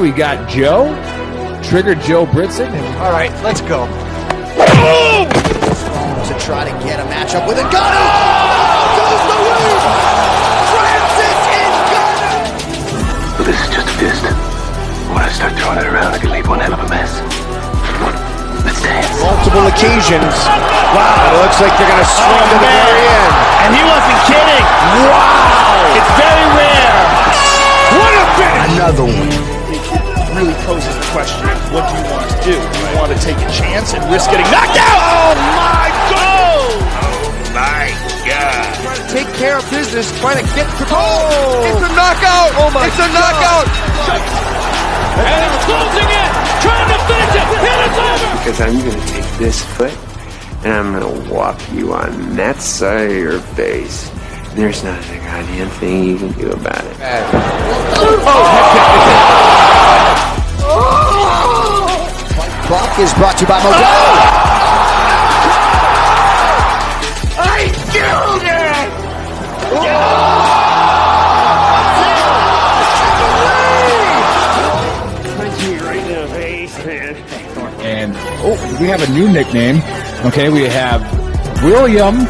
We got Joe, Trigger Joe Britson. All right, let's go. To try to get a matchup with a gun. Oh, goes the roof. Francis is gunner. Well, this is just a fist. When I start throwing it around, I can leave one hell of a mess. Let's dance. Multiple occasions. Wow, it looks like they're going to swing to the very end. And he wasn't kidding. Wow. It's very rare. What a finish. Another one. Really poses the question, what do you want to do? Do you want to take a chance and risk getting knocked out? Oh my God! Oh my God. Trying to take care of business, trying to get to goal. It's a knockout. Oh my It's a God. Knockout. And it's closing in, trying to finish it, and it's over! Because I'm going to take this foot and I'm going to whop you on that side of your face. There's not a goddamn thing you can do about it. Buck is brought to you by Modelo. I killed it! Punch me right in the face, man. And we have a new nickname. Okay, we have William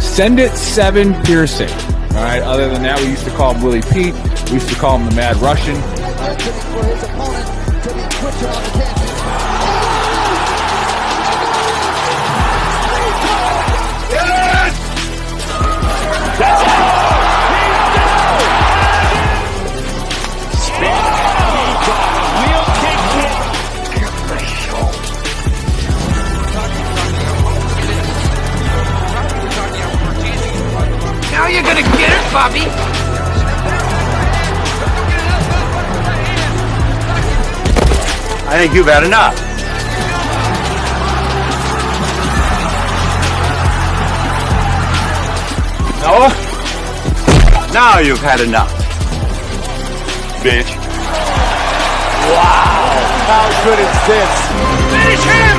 Send It 7 Pearson. All right. Other than that, we used to call him Willie Pete. We used to call him the Mad Russian. For his opponent to be quicker on the catch. Now you're gonna get it, Bobby! I think you've had enough. No? Now you've had enough. Bitch. Wow. How good is this? Finish him!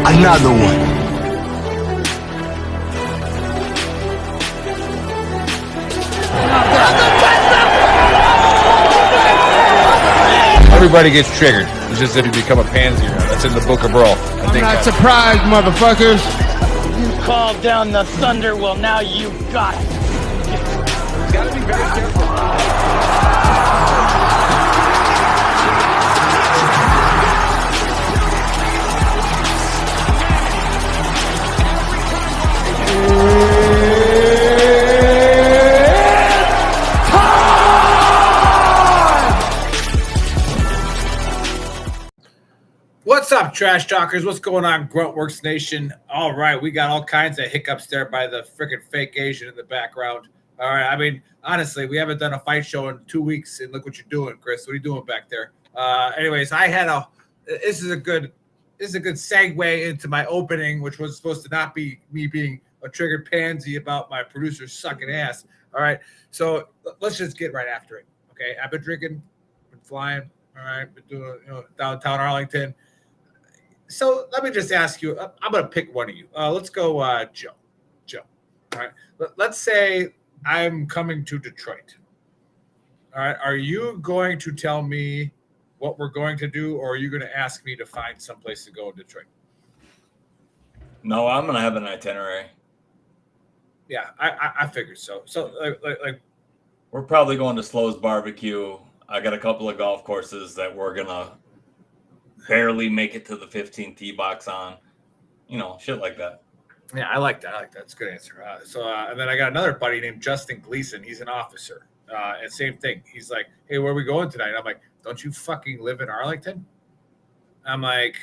Another one. Everybody gets triggered. It's just if you become a pansy. That's in the book of Earl. I'm not surprised, motherfuckers. You called down the thunder, well now you got it. Gotta be very careful. What's up, trash talkers? What's going on, Gruntworks Nation? All right, we got all kinds of hiccups there by the freaking fake Asian in the background. All right, I mean, honestly, we haven't done a fight show in 2 weeks, and look what you're doing, Chris. What are you doing back there? Anyways, I had this is a good segue into my opening, which was supposed to not be me being a triggered pansy about my producer sucking ass. All right, so let's just get right after it. Okay, I've been drinking, been flying. All right, been doing downtown Arlington. So let me just ask you. I'm going to pick one of you. Let's go, Joe. All right. Let's say I'm coming to Detroit. All right. Are you going to tell me what we're going to do, or are you going to ask me to find someplace to go in Detroit? No, I'm going to have an itinerary. Yeah, I figured so. So like we're probably going to Slow's Barbecue. I got a couple of golf courses that we're going to barely make it to the 15 tee box on, shit like that. Yeah, I like that. That's a good answer. And then I got another buddy named Justin Gleason. He's an officer. And same thing. He's like, hey, where are we going tonight? I'm like, don't you fucking live in Arlington? I'm like,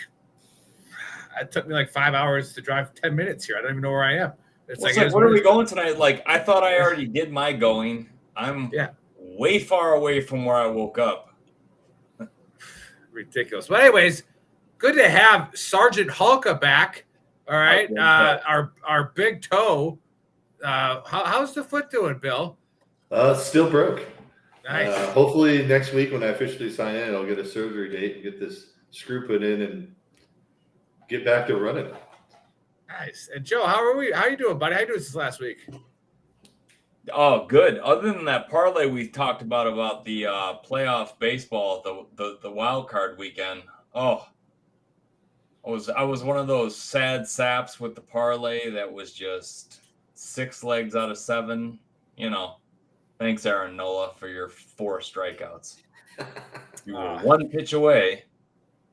it took me like 5 hours to drive 10 minutes here. I don't even know where I am. It's like, where are we going tonight? Like, I thought I already did my going. I'm way far away from where I woke up. Ridiculous. But anyways, good to have Sergeant Hulka back. All right. Our big toe. How's the foot doing, Bill? Still broke. Nice. Hopefully next week when I officially sign in, I'll get a surgery date and get this screw put in and get back to running. Nice. And Joe, how are you doing, buddy? How you doing this last week? Oh, good. Other than that parlay we talked about the playoff baseball, the wild card weekend. Oh, I was one of those sad saps with the parlay that was just 6 legs out of 7. Thanks, Aaron Nola, for your 4 strikeouts. You were 1 pitch away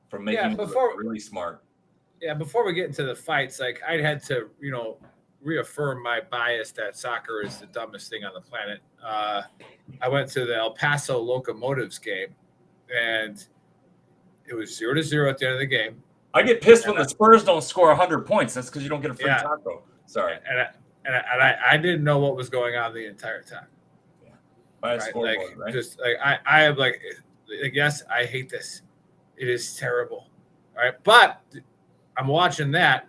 from making it really smart. Yeah, before we get into the fights, like I had to, reaffirm my bias that soccer is the dumbest thing on the planet. I went to the El Paso Locomotives game, and it was 0-0 at the end of the game. I get pissed when the Spurs don't score 100 points. That's because you don't get a free taco. Sorry. And I didn't know what was going on the entire time. Yeah. By a scoreboard, right? Just like I am like, yes, I hate this. It is terrible. All right, but I'm watching that.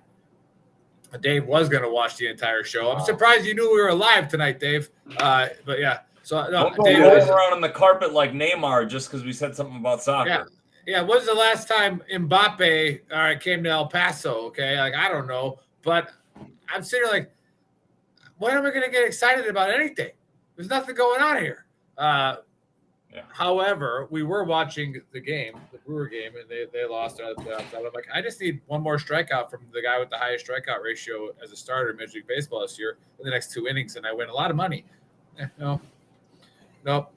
Dave was going to watch the entire show. I'm surprised you knew we were live tonight, Dave. But yeah, so no, don't go rolling around on the carpet like Neymar just because we said something about soccer. Yeah. When's the last time Mbappe came to El Paso? Okay, like I don't know, but I'm sitting there like, when am I going to get excited about anything? There's nothing going on here. However, we were watching the game, the Brewer game, and they lost. I'm like, I just need one more strikeout from the guy with the highest strikeout ratio as a starter in Major League Baseball this year in the next 2 innings, and I win a lot of money. Nope,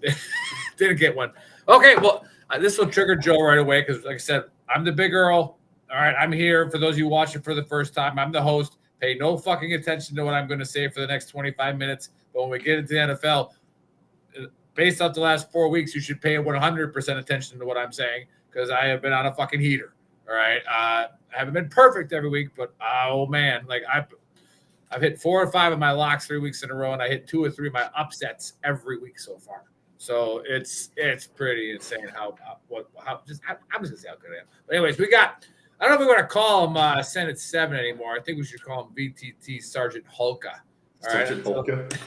didn't get one. Okay, well, this will trigger Joe right away because, like I said, I'm the big Earl. All right, I'm here. For those of you watching for the first time, I'm the host. Pay no fucking attention to what I'm going to say for the next 25 minutes. But when we get into the NFL, based off the last 4 weeks, you should pay 100% attention to what I'm saying because I have been on a fucking heater. All right. I haven't been perfect every week, but oh man, like I've hit 4 or 5 of my locks 3 weeks in a row, and I hit 2 or 3 of my upsets every week so far. So it's pretty insane how I'm just gonna say how good I am. But anyways, I don't know if we want to call him Senate 7 anymore. I think we should call him VTT Sergeant Hulka. All right. Sergeant Hulka.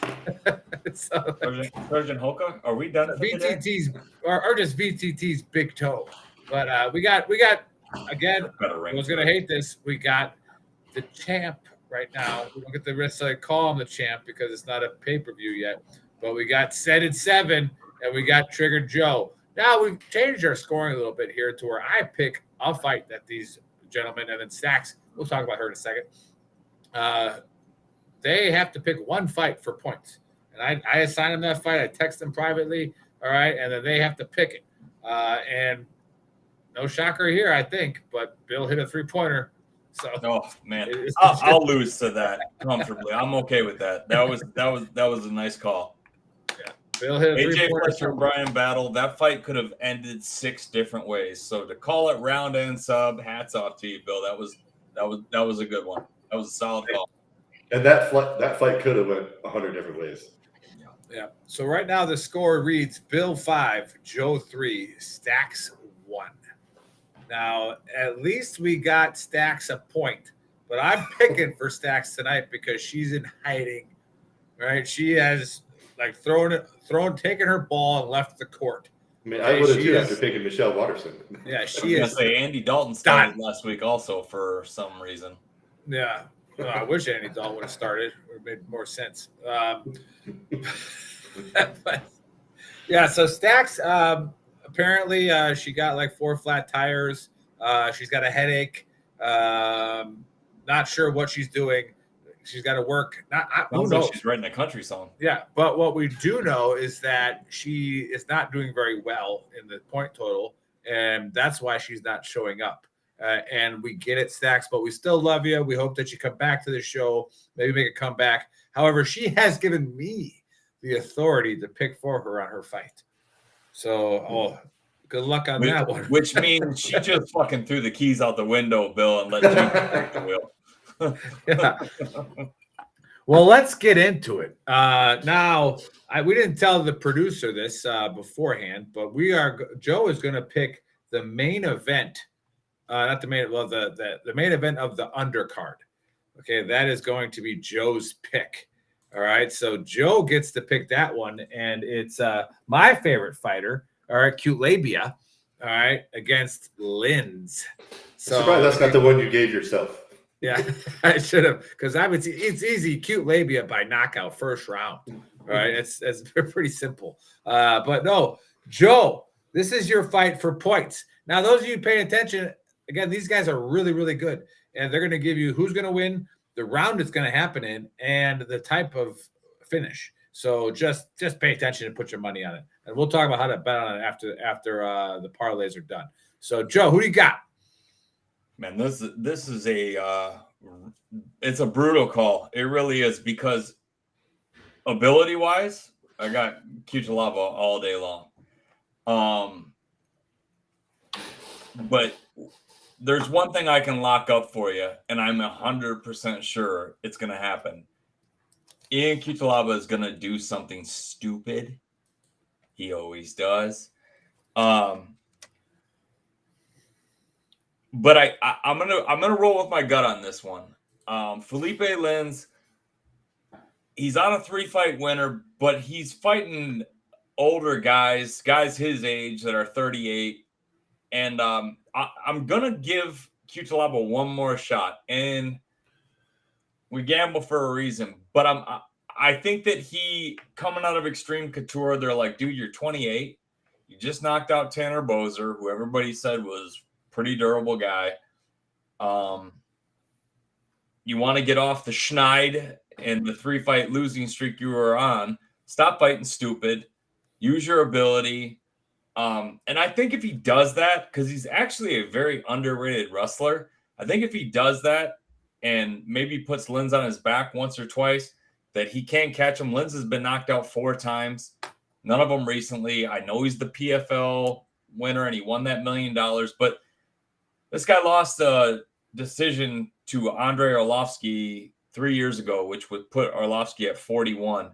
Sergeant Hulka, are we done? VTT's or just VTT's big toe. But we got again. I was gonna hate this. We got the champ right now. We don't get the rest to call him the champ because it's not a pay-per-view yet. But we got Senate 7 and we got Triggered Joe. Now we've changed our scoring a little bit here to where I pick a fight that these gentlemen and then Stacks. We'll talk about her in a second. They have to pick one fight for points. And I assign them that fight. I text them privately. All right. And then they have to pick it. And no shocker here, I think. But Bill hit a 3-pointer. So oh man, I'll lose to that comfortably. I'm okay with that. That was a nice call. Yeah. Bill hit a AJ Fletcher and Brian battle. That fight could have ended 6 different ways. So to call it round and sub, hats off to you, Bill. That was a good one. That was a solid call. And that fight could have went 100 different ways. Yeah. So right now the score reads Bill 5, Joe 3, Stacks 1. Now at least we got Stacks a point, but I'm picking for Stacks tonight because she's in hiding. Right? She has taken her ball and left the court. I mean, I would have too after picking Michelle Watterson. Yeah, she is. Say Andy Dalton started last week also for some reason. Yeah. Well, I wish Andy Dalton would have started. It would have made more sense. But yeah, so Stacks, apparently she got 4 flat tires. She's got a headache. Not sure what she's doing. She's got to work. Who knows? She's writing a country song. Yeah, but what we do know is that she is not doing very well in the point total, and that's why she's not showing up. And we get it, Stacks, but we still love you. We hope that you come back to the show, maybe make a comeback. However, she has given me the authority to pick for her on her fight. So, good luck on that one. Which means she just fucking threw the keys out the window, Bill, and let you take the wheel. Yeah. Well, let's get into it. Now, we didn't tell the producer this beforehand, but Joe is going to pick the main event. Not the main, well, the main event of the undercard. Okay, that is going to be Joe's pick. All right, so Joe gets to pick that one, and it's my favorite fighter. All right, Cute Labia. All right, against Linz. So Surprised that's not the one you gave yourself. Yeah, I should have, because it's easy. Cute Labia by knockout first round. All right, it's pretty simple. But no, Joe, this is your fight for points. Now, those of you paying attention, again, these guys are really, really good, and they're going to give you who's going to win, the round it's going to happen in, and the type of finish. So just pay attention and put your money on it, and we'll talk about how to bet on it after the parlays are done. So, Joe, who do you got? Man, this is it's a brutal call. It really is, because ability wise, I got Cutelaba all day long. But there's one thing I can lock up for you, and I'm 100% sure it's going to happen. Ian Cutelaba is going to do something stupid. He always does. But I'm gonna roll with my gut on this one. Felipe Linz, he's on a 3-fight winner, but he's fighting older guys his age that are 38, and I'm gonna give Cutelaba one more shot. And we gamble for a reason, but I think that he, coming out of Extreme Couture, they're like, dude, you're 28, you just knocked out Tanner Boser, who everybody said was pretty durable guy. You want to get off the schneid and the 3-fight losing streak you were on. Stop fighting stupid. Use your ability. And I think if he does that, because he's actually a very underrated wrestler, I think if he does that and maybe puts Linz on his back once or twice, that he can catch him. Linz has been knocked out 4 times. None of them recently. I know he's the PFL winner and he won that $1 million, but this guy lost a decision to Andrei Arlovsky 3 years ago, which would put Arlovsky at 41.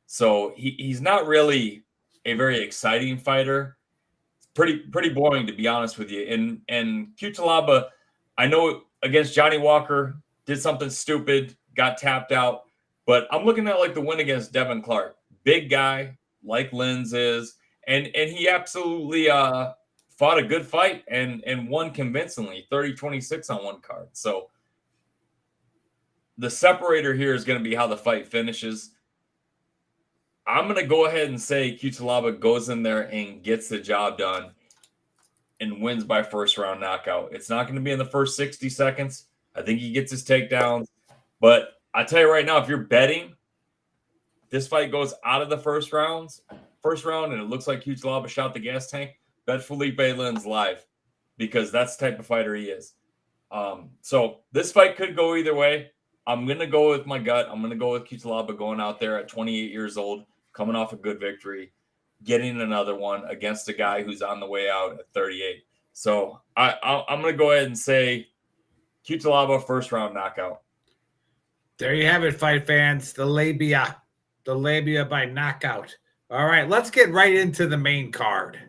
So he's not really a very exciting fighter. It's pretty boring, to be honest with you. And Cutelaba, I know against Johnny Walker, did something stupid, got tapped out. But I'm looking at like the win against Devin Clark. Big guy, like Linz is. And he absolutely fought a good fight and won convincingly, 30-26 on one card. So the separator here is going to be how the fight finishes. I'm going to go ahead and say Cutelaba goes in there and gets the job done and wins by first round knockout. It's not going to be in the first 60 seconds. I think he gets his takedowns. But I tell you right now, if you're betting, this fight goes out of the first round, and it looks like Cutelaba shot the gas tank, bet Felipe Linz live, because that's the type of fighter he is. So this fight could go either way. I'm going to go with my gut. I'm going to go with Cutelaba going out there at 28 years old, coming off a good victory, getting another one against a guy who's on the way out at 38. So I'm going to go ahead and say Cutelaba first round knockout. There you have it, fight fans. The labia by knockout. All right, let's get right into the main card.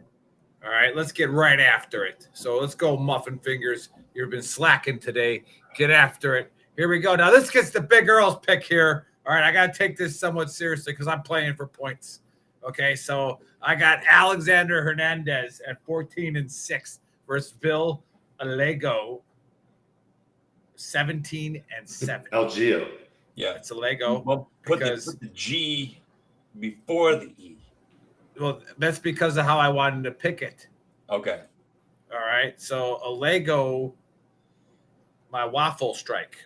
All right, let's get right after it. So let's go, Muffin Fingers. You've been slacking today. Get after it. Here we go. Now this gets the Big Earl's pick here. All right, I got to take this somewhat seriously because I'm playing for points. Okay, so I got Alexander Hernandez at 14-6 versus Bill Alego, 17-7. Algeo. Yeah, it's Alego. Well, put the G before the E. Well, that's because of how I wanted to pick it. Okay. All right. So Alego, my waffle strike.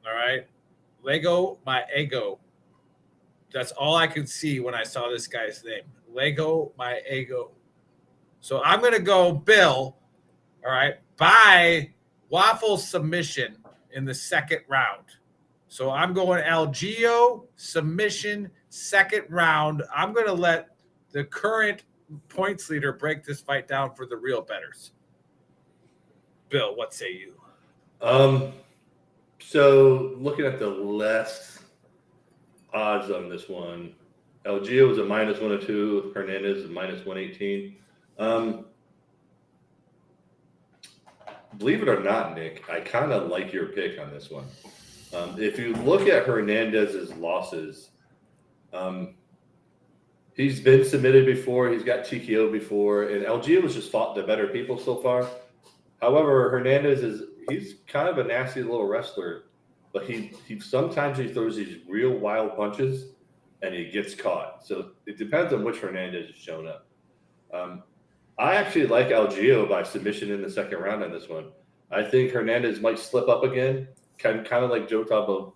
All right. Lego, my ego. That's all I could see when I saw this guy's name. Lego, my ego. So I'm going to go Bill, all right, by waffle submission in the second round. So I'm going Algeo, submission, second round. I'm going to let the current points leader break this fight down for the real bettors. Bill, what say you? So looking at the less odds on this one, Algeo was a -102, Hernandez is -118. Believe it or not, Nick, I kind of like your pick on this one. If you look at Hernandez's losses, He's been submitted before. He's got TKO before, and Algeo has just fought the better people so far. However, Hernandez he's kind of a nasty little wrestler, but he sometimes he throws these real wild punches, and he gets caught. So it depends on which Hernandez is showing up. I actually like Algeo by submission in the second round on this one. I think Hernandez might slip up again, kind of like Joe talked about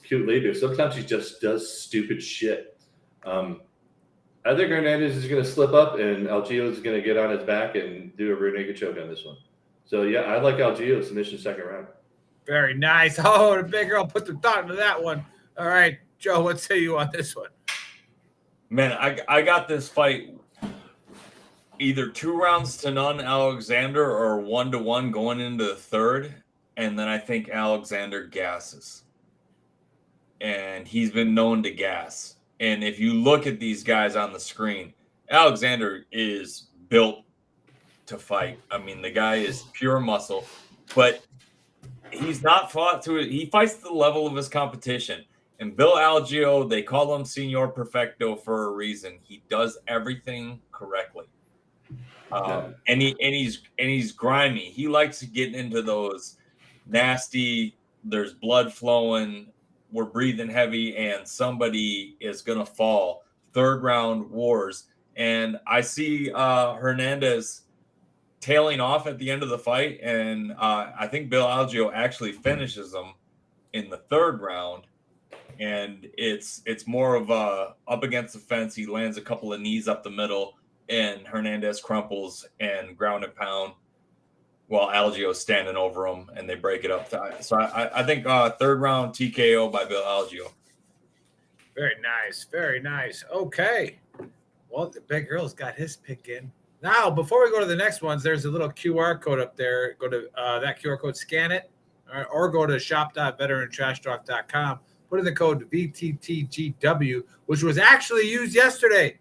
cute lady. Sometimes he just does stupid shit. I think Hernandez is going to slip up, and Algeo is going to get on his back and do a rear naked choke on this one. So, yeah, I like Algeo submission second round. Very nice. Oh, the big girl put the thought into that one. All right, Joe, what say you on this one? Man, I got this fight either 2-0 Alexander or 1-1 going into the third, and then I think Alexander gasses. And he's been known to gas. And if you look at these guys on the screen, Alexander is built to fight. I mean, the guy is pure muscle, but he's not fought to it. He fights to the level of his competition. And Bill Algeo, they call him Senor Perfecto for a reason. He does everything correctly. And he's grimy. He likes to get into those nasty, there's blood flowing, we're breathing heavy, and somebody is going to fall. Third round wars. And I see Hernandez tailing off at the end of the fight. And I think Bill Algeo actually finishes him in the third round. And it's more of a up against the fence. He lands a couple of knees up the middle, and Hernandez crumples and ground and pound while Algeo's standing over him, and they break it up. So I think third round TKO by Bill Algeo. Very nice. Very nice. Okay. Well, the big Earl's got his pick in. Now, before we go to the next ones, there's a little QR code up there. Go to that QR code, scan it, or go to shop.veterantrashtalk.com. Put in the code VTTGW, which was actually used yesterday.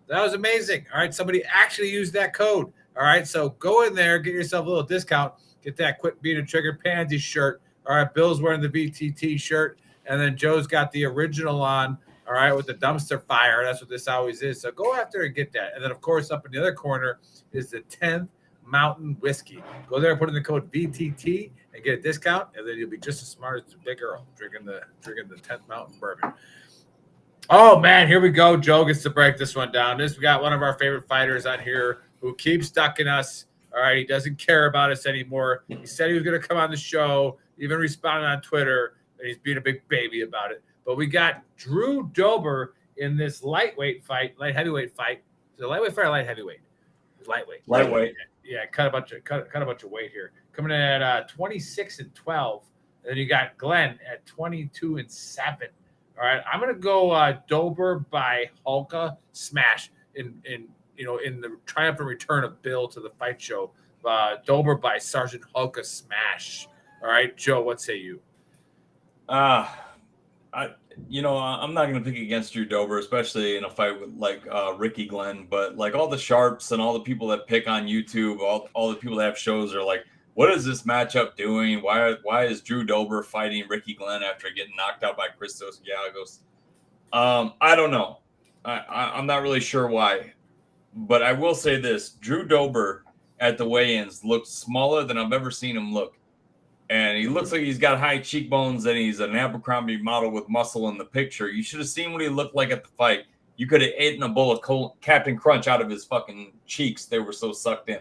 That was amazing. All right. Somebody actually used that code. All right. So go in there, get yourself a little discount, get that Quit Being a Trigger Pansy shirt. All right. Bill's wearing the VTT shirt. And then Joe's got the original on. All right. With the dumpster fire. That's what this always is. So go after and get that. And then, of course, up in the other corner is the 10th Mountain Whiskey. Go there, put in the code VTT and get a discount. And then you'll be just as smart as the big Earl drinking the 10th Mountain Bourbon. Oh, man, here we go. Joe gets to break this one down. We got one of our favorite fighters on here who keeps ducking us. All right, he doesn't care about us anymore. He said he was going to come on the show, even responded on Twitter, and he's being a big baby about it. But we got Drew Dober in this light heavyweight fight. Is it a lightweight fight or light heavyweight? It's lightweight. Yeah, cut a bunch of weight here. Coming in at 26-12. And then you got Glenn at 22-7. All right, I'm gonna go Dober by Hulka smash in the triumphant return of Bill to the fight show. Dober by Sergeant Hulka smash. All right, Joe, what say you? I'm not gonna pick against Drew Dober, especially in a fight with like Ricky Glenn. But like all the sharps and all the people that pick on YouTube, all the people that have shows are like, what is this matchup doing? Why is Drew Dober fighting Ricky Glenn after getting knocked out by Christos Giagos? I don't know. I'm not really sure why. But I will say this. Drew Dober at the weigh-ins looked smaller than I've ever seen him look. And he looks like he's got high cheekbones and he's an Abercrombie model with muscle in the picture. You should have seen what he looked like at the fight. You could have eaten a bowl of Captain Crunch out of his fucking cheeks. They were so sucked in.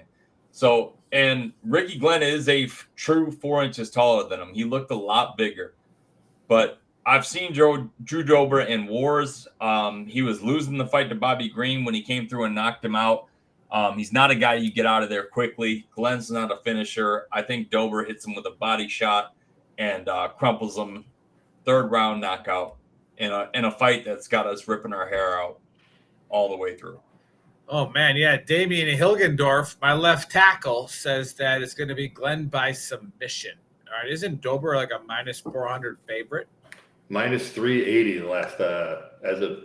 So, and Ricky Glenn is a true 4 inches taller than him. He looked a lot bigger. But I've seen Drew Dober in wars. He was losing the fight to Bobby Green when he came through and knocked him out. He's not a guy you get out of there quickly. Glenn's not a finisher. I think Dober hits him with a body shot and crumples him. Third round knockout in a fight that's got us ripping our hair out all the way through. Oh, man, yeah. Damian Hilgendorf, my left tackle, says that it's going to be Glenn by submission. All right, isn't Dober like a -400 favorite? -380 the last as of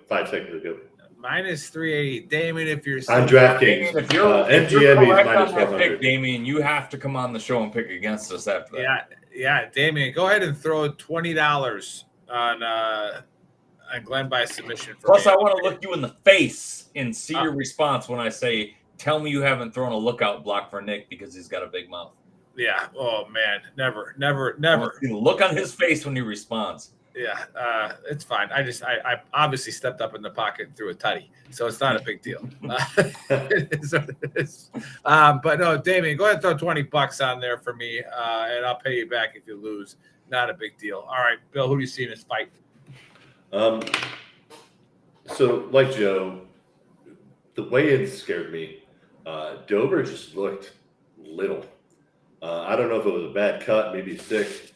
5 seconds ago. -380. Damian, if you're on DraftKings, if you're MGM is -400. Damian, you have to come on the show and pick against us after that. Yeah, Damian, go ahead and throw $20 on Glenn by submission. Plus, I want to look you in the face and see your response when I say, "Tell me you haven't thrown a lookout block for Nick because he's got a big mouth." Yeah. Oh man, never. See the look on his face when he responds. Yeah, it's fine. I obviously stepped up in the pocket and threw a tutty, so it's not a big deal. It is. But no, Damien, go ahead and throw $20 on there for me, and I'll pay you back if you lose. Not a big deal. All right, Bill, who do you see in this fight? So like Joe, the weigh-in scared me. Dober just looked little. I don't know if it was a bad cut, maybe sick.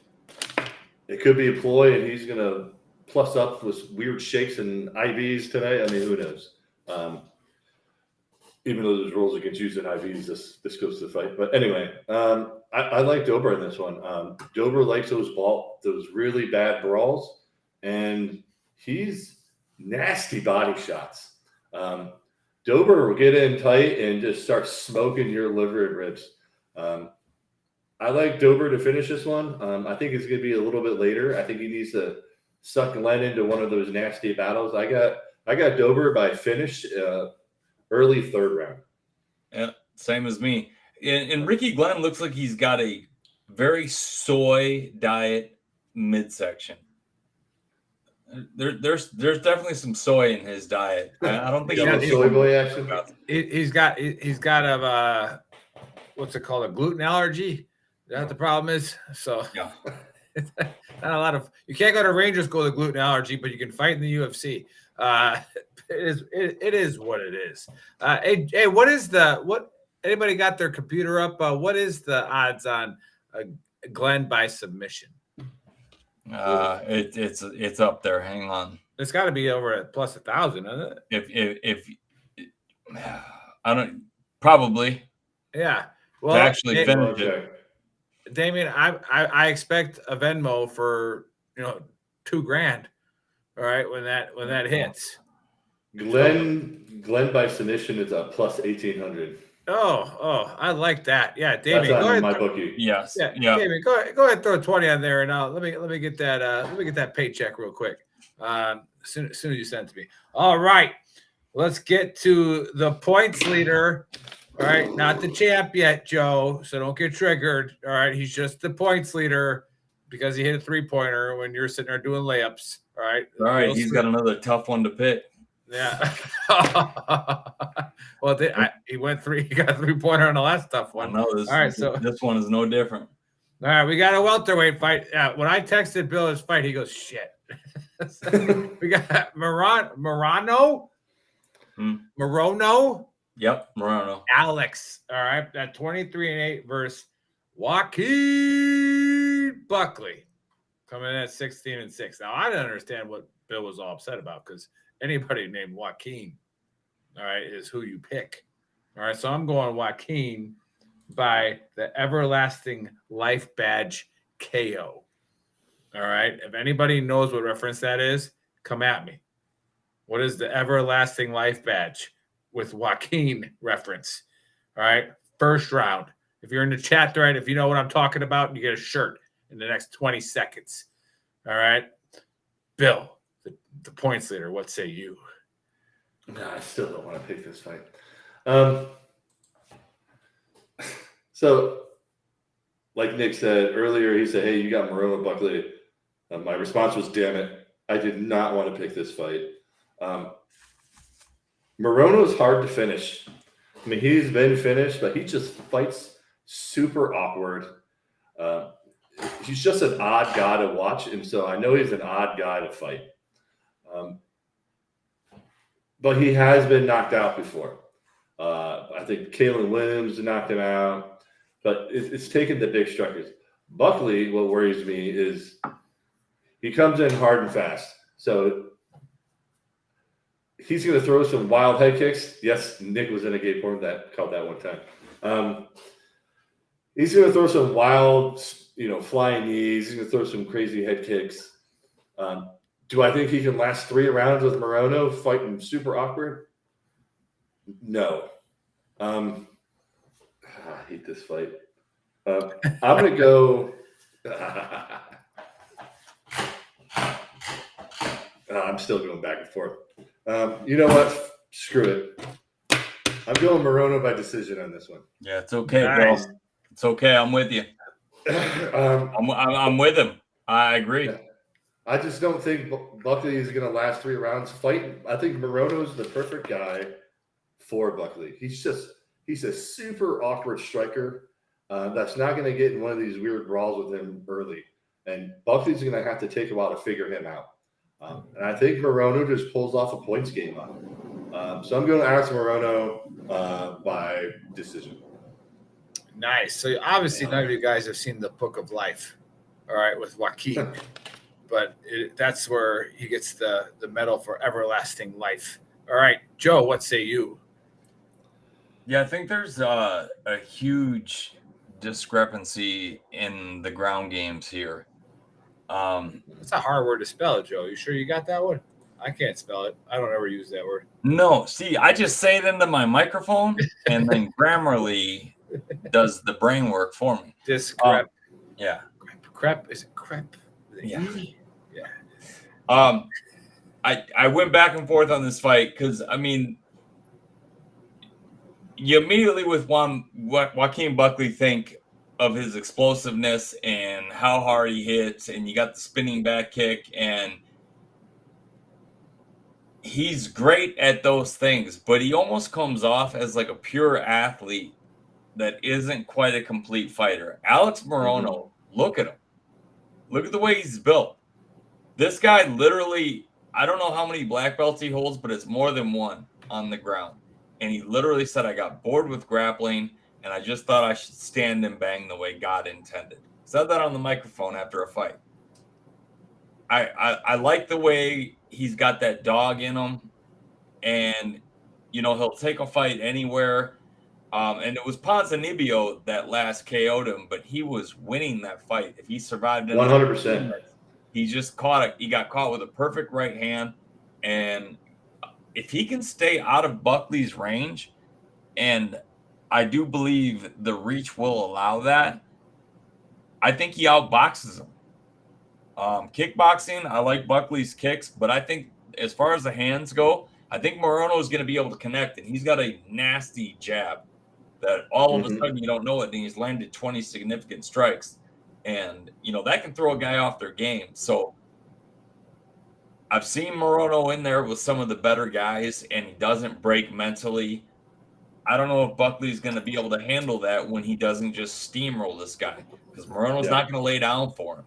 It could be a ploy, and he's going to plus up with weird shakes and IVs tonight. I mean, who knows? Even though there's rules against using IVs, this goes to the fight. But anyway, I like Dober in this one. Dober likes those really bad brawls, and he's nasty body shots. Dober will get in tight and just start smoking your liver and ribs. I like Dober to finish this one. I think it's going to be a little bit later. I think he needs to suck Len into one of those nasty battles. I got Dober by finish, early third round. Yeah, same as me. And Ricky Glenn looks like he's got a very soy diet midsection. There's definitely some soy in his diet. I don't think he's soy boy action. He's got a what's it called, a gluten allergy. Is that the problem is? So yeah. Not a lot of, you can't go to Rangers School with a gluten allergy, but you can fight in the UFC. It is what it is. Hey, what anybody got their computer up? What is the odds on Glenn by submission? It's up there. Hang on. It's got to be over at plus 1,000, isn't it? If I don't, probably. Yeah. Well, to actually finish it. Damien, I expect a Venmo for $2,000. All right, when that hits. Glenn by submission is a plus 1,800. Oh, I like that. Yeah, Damien, that's go ahead. My bookie. Yes. Yeah. Damien, go ahead and throw 20 on there, and let me get that paycheck real quick. As soon as you send it to me. All right, let's get to the points leader. All right, not the champ yet, Joe, so don't get triggered. All right, he's just the points leader because he hit a three-pointer when you're sitting there doing layups. All right. He's got another tough one to pick. Yeah. Well, he went three. He got a three-pointer on the last tough one. All right, so this one is no different. All right, we got a welterweight fight. When I texted Bill his fight, he goes, "Shit." We got Morono. Yep, Morono. Alex. All right, at 23-8 versus Joaquin Buckley, coming in at 16-6. Now I don't understand what Bill was all upset about because anybody named Joaquin, all right, is who you pick. All right, so I'm going Joaquin by the Everlasting Life Badge KO. All right, if anybody knows what reference that is, come at me. What is the Everlasting Life Badge with Joaquin reference? All right, first round. If you're in the chat thread, if you know what I'm talking about, you get a shirt in the next 20 seconds. All right, Bill, the points leader, what say you? No, I still don't want to pick this fight. So, like Nick said earlier, he said, "Hey, you got Morono Buckley." My response was, "Damn it, I did not want to pick this fight." Morono is hard to finish. I mean, he's been finished, but he just fights super awkward. He's just an odd guy to watch, and so I know he's an odd guy to fight. But he has been knocked out before. I think Kalen Williams knocked him out, but it's taken the big strikers. Buckley, what worries me is he comes in hard and fast. So he's going to throw some wild head kicks. Yes, Nick was in a gay porn that called that one time. He's going to throw some wild, flying knees. He's going to throw some crazy head kicks. Do I think he can last 3 rounds with Morono fighting super awkward? No. I hate this fight. I'm going to go. I'm still going back and forth. You know what? Screw it. I'm going Morono by decision on this one. Yeah, it's okay, Nice. Bill. It's okay. I'm with you. I'm with him. I agree. I just don't think Buckley is going to last 3 rounds fighting. I think Morono's the perfect guy for Buckley. He's a super awkward striker that's not going to get in one of these weird brawls with him early. And Buckley's going to have to take a while to figure him out. And I think Morono just pulls off a points game on him. So I'm going to ask Morono by decision. Nice. So obviously none of you guys have seen the Book of Life, all right, with Joaquin. But that's where he gets the medal for everlasting life. All right, Joe, what say you? Yeah, I think there's a huge discrepancy in the ground games here. It's a hard word to spell, Joe. You sure you got that one? I can't spell it. I don't ever use that word. No, see, I just say it into my microphone, and then Grammarly does the brain work for me. Yeah. Crep. Is it crep? Yeah. Yeah. I went back and forth on this fight because, I mean, you immediately with Joaquin Buckley think of his explosiveness and how hard he hits, and you got the spinning back kick, and he's great at those things, but he almost comes off as like a pure athlete that isn't quite a complete fighter. Alex Morono, look at him. Look at the way he's built. This guy literally, I don't know how many black belts he holds, but it's more than one on the ground. And he literally said, I got bored with grappling, and I just thought I should stand and bang the way God intended. Said that on the microphone after a fight. I like the way he's got that dog in him, and, you know, he'll take a fight anywhere. And it was Ponzinibbio that last KO'd him, but he was winning that fight. If he survived, 100%. He just he got caught with a perfect right hand. And if he can stay out of Buckley's range, and I do believe the reach will allow that, I think he outboxes him. Kickboxing, I like Buckley's kicks, but I think as far as the hands go, I think Morono is going to be able to connect, and he's got a nasty jab that all of a sudden you don't know it, and he's landed 20 significant strikes. And, you know, that can throw a guy off their game. So I've seen Morono in there with some of the better guys, and he doesn't break mentally. I don't know if Buckley's going to be able to handle that when he doesn't just steamroll this guy, because Morono's not going to lay down for him.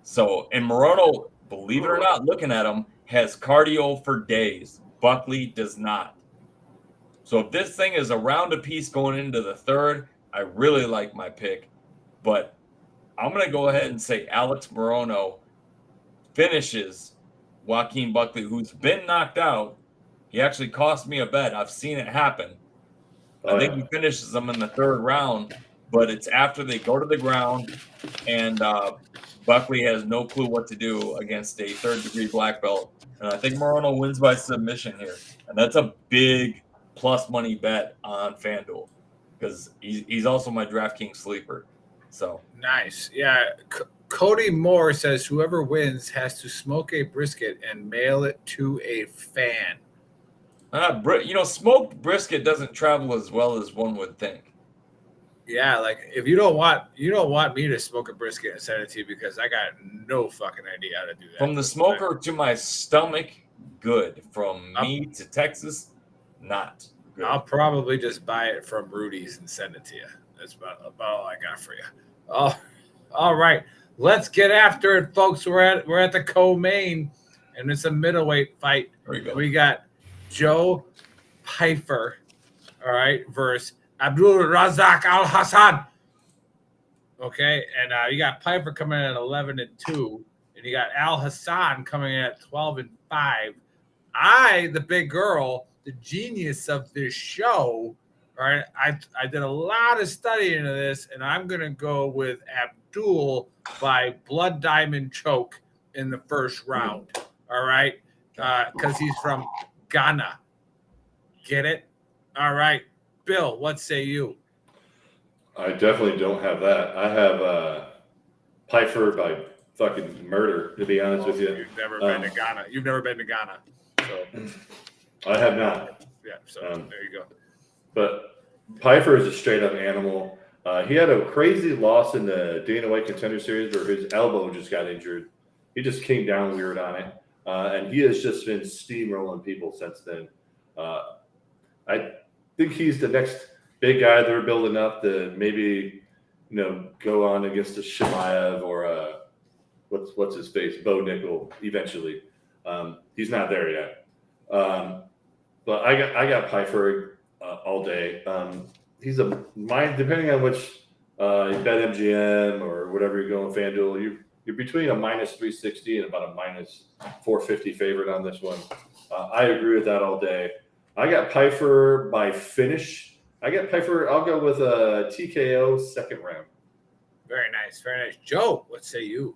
So, and Morono, believe it or not, looking at him, has cardio for days. Buckley does not. So if this thing is a round apiece going into the third, I really like my pick. But I'm going to go ahead and say Alex Morono finishes Joaquin Buckley, who's been knocked out. He actually cost me a bet. I've seen it happen. I think he finishes them in the third round, but it's after they go to the ground, and Buckley has no clue what to do against a third-degree black belt. And I think Morono wins by submission here. And that's a big plus money bet on FanDuel, because he's also my DraftKings sleeper. So nice. Yeah. Cody Moore says whoever wins has to smoke a brisket and mail it to a fan. You know, smoked brisket doesn't travel as well as one would think. Yeah, like if you don't want me to smoke a brisket and send it to you, because I got no fucking idea how to do that. From the smoker to my stomach, good. From me to Texas, not good. I'll probably just buy it from Rudy's and send it to you. That's about all I got for you. Oh, all right. Let's get after it, folks. We're at the co-main, and it's a middleweight fight. We got Joe Pyfer, all right, versus Abdul Razak Al Hassan. Okay, and you got Piper coming in at 11-2, and you got Al Hassan coming in at 12-5. I, the big girl, the genius of this show, all right, I did a lot of study into this, and I'm gonna go with Abdul by blood diamond choke in the first round. All right, because he's from Ghana. Get it? All right. Bill, what say you? I definitely don't have that. I have Pyfer by fucking murder, to be honest with you. You've never been to Ghana. You've never been to Ghana. So I have not. yeah, so there you go. But Pfeiffer is a straight up animal. He had a crazy loss in the Dana White Contender Series where his elbow just got injured. He just came down weird on it. And he has just been steamrolling people since then. I think he's the next big guy they're building up to maybe, go on against a Shemaev or what's his face, Bo Nickel eventually. He's not there yet. But I got Pfeiffer all day. He's a mind, depending on which you bet MGM or whatever you're going FanDuel, you're between a minus 360 and about a minus 450 favorite on this one. I agree with that all day. I got Pfeiffer by finish. I'll go with a TKO second round. Very nice. Very nice. Joe, what say you?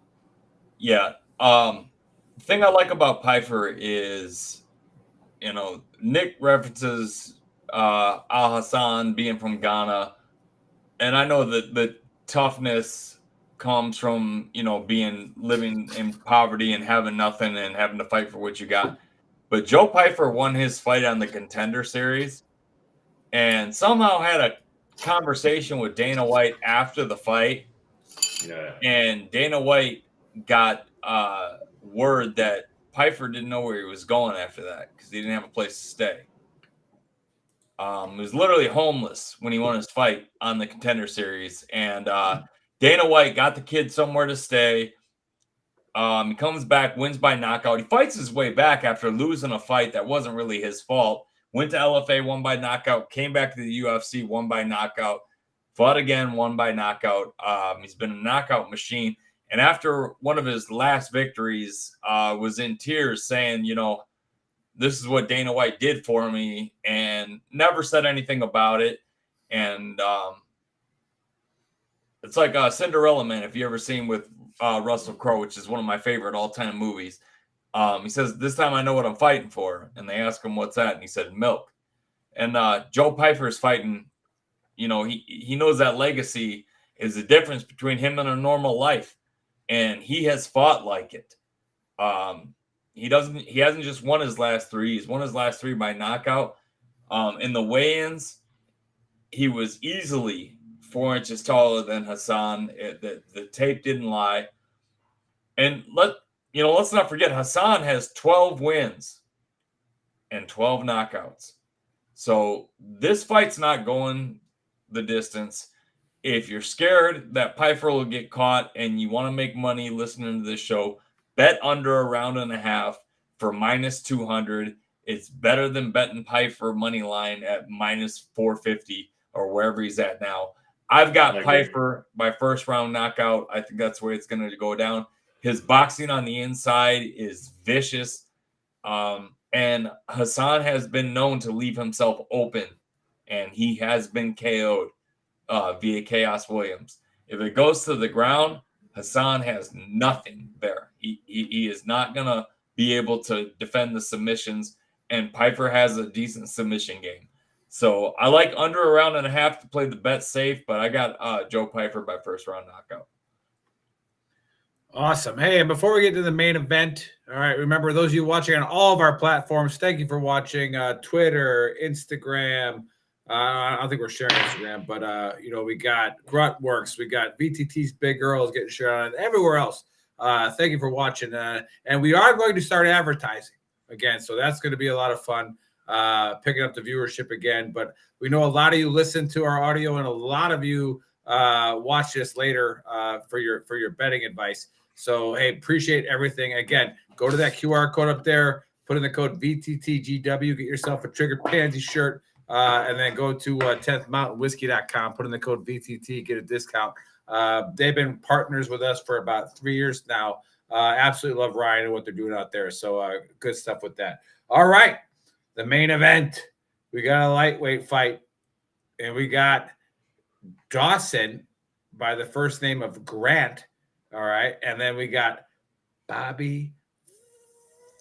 Yeah. The thing I like about Pfeiffer is, Nick references Al Hassan being from Ghana. And I know that the toughness comes from, living in poverty and having nothing and having to fight for what you got. But Joe Pfeiffer won his fight on the Contender Series and somehow had a conversation with Dana White after the fight. Yeah. And Dana White got word that Pfeiffer didn't know where he was going after that because he didn't have a place to stay. He was literally homeless when he won his fight on the Contender Series. And Dana White got the kid somewhere to stay. He comes back, wins by knockout. He fights his way back after losing a fight that wasn't really his fault. Went to LFA, won by knockout. Came back to the UFC, won by knockout. Fought again, won by knockout. He's been a knockout machine. And after one of his last victories, was in tears saying, this is what Dana White did for me, and never said anything about it. And it's like Cinderella Man, if you ever seen with Russell Crowe, which is one of my favorite all-time movies. He says, this time I know what I'm fighting for. And they ask him, what's that? And he said, milk. And Joe Pfeiffer is fighting, he knows that legacy is the difference between him and a normal life. And he has fought like it. He hasn't just won his last three. He's won his last three by knockout. In the weigh-ins, he was easily 4 inches taller than Hassan. The tape didn't lie. And let's not forget, Hassan has 12 wins and 12 knockouts. So this fight's not going the distance. If you're scared that Pfeiffer will get caught and you want to make money listening to this show, bet under a round and a half for minus 200. It's better than betting Pfeiffer money line at minus 450 or wherever he's at now. I've got Pfeiffer by first round knockout. I think that's where it's going to go down. His boxing on the inside is vicious. And Hassan has been known to leave himself open, and he has been KO'd via Chaos Williams. If it goes to the ground, Hassan has nothing there. He is not going to be able to defend the submissions, and Pfeiffer has a decent submission game. So I like under a round and a half to play the bet safe, but I got Joe Pfeiffer by first round knockout. Awesome. Hey, and before we get to the main event, all right, remember those of you watching on all of our platforms, thank you for watching Twitter, Instagram. I don't think we're sharing Instagram, but we got Gruntworks, we got VTT's Big Earl is getting shared on, and everywhere else. Thank you for watching, and we are going to start advertising again, so that's going to be a lot of fun, picking up the viewership again. But we know a lot of you listen to our audio, and a lot of you watch this later for your betting advice. So hey, appreciate everything. Again, go to that QR code up there, put in the code VTTGW, get yourself a Trigger Pansy shirt. And then go to 10thmountainwhiskey.com, put in the code VTT, get a discount. They've been partners with us for about 3 years now. Absolutely love Ryan and what they're doing out there. So good stuff with that. All right, the main event. We got a lightweight fight, and we got Dawson by the first name of Grant. All right, and then we got Bobby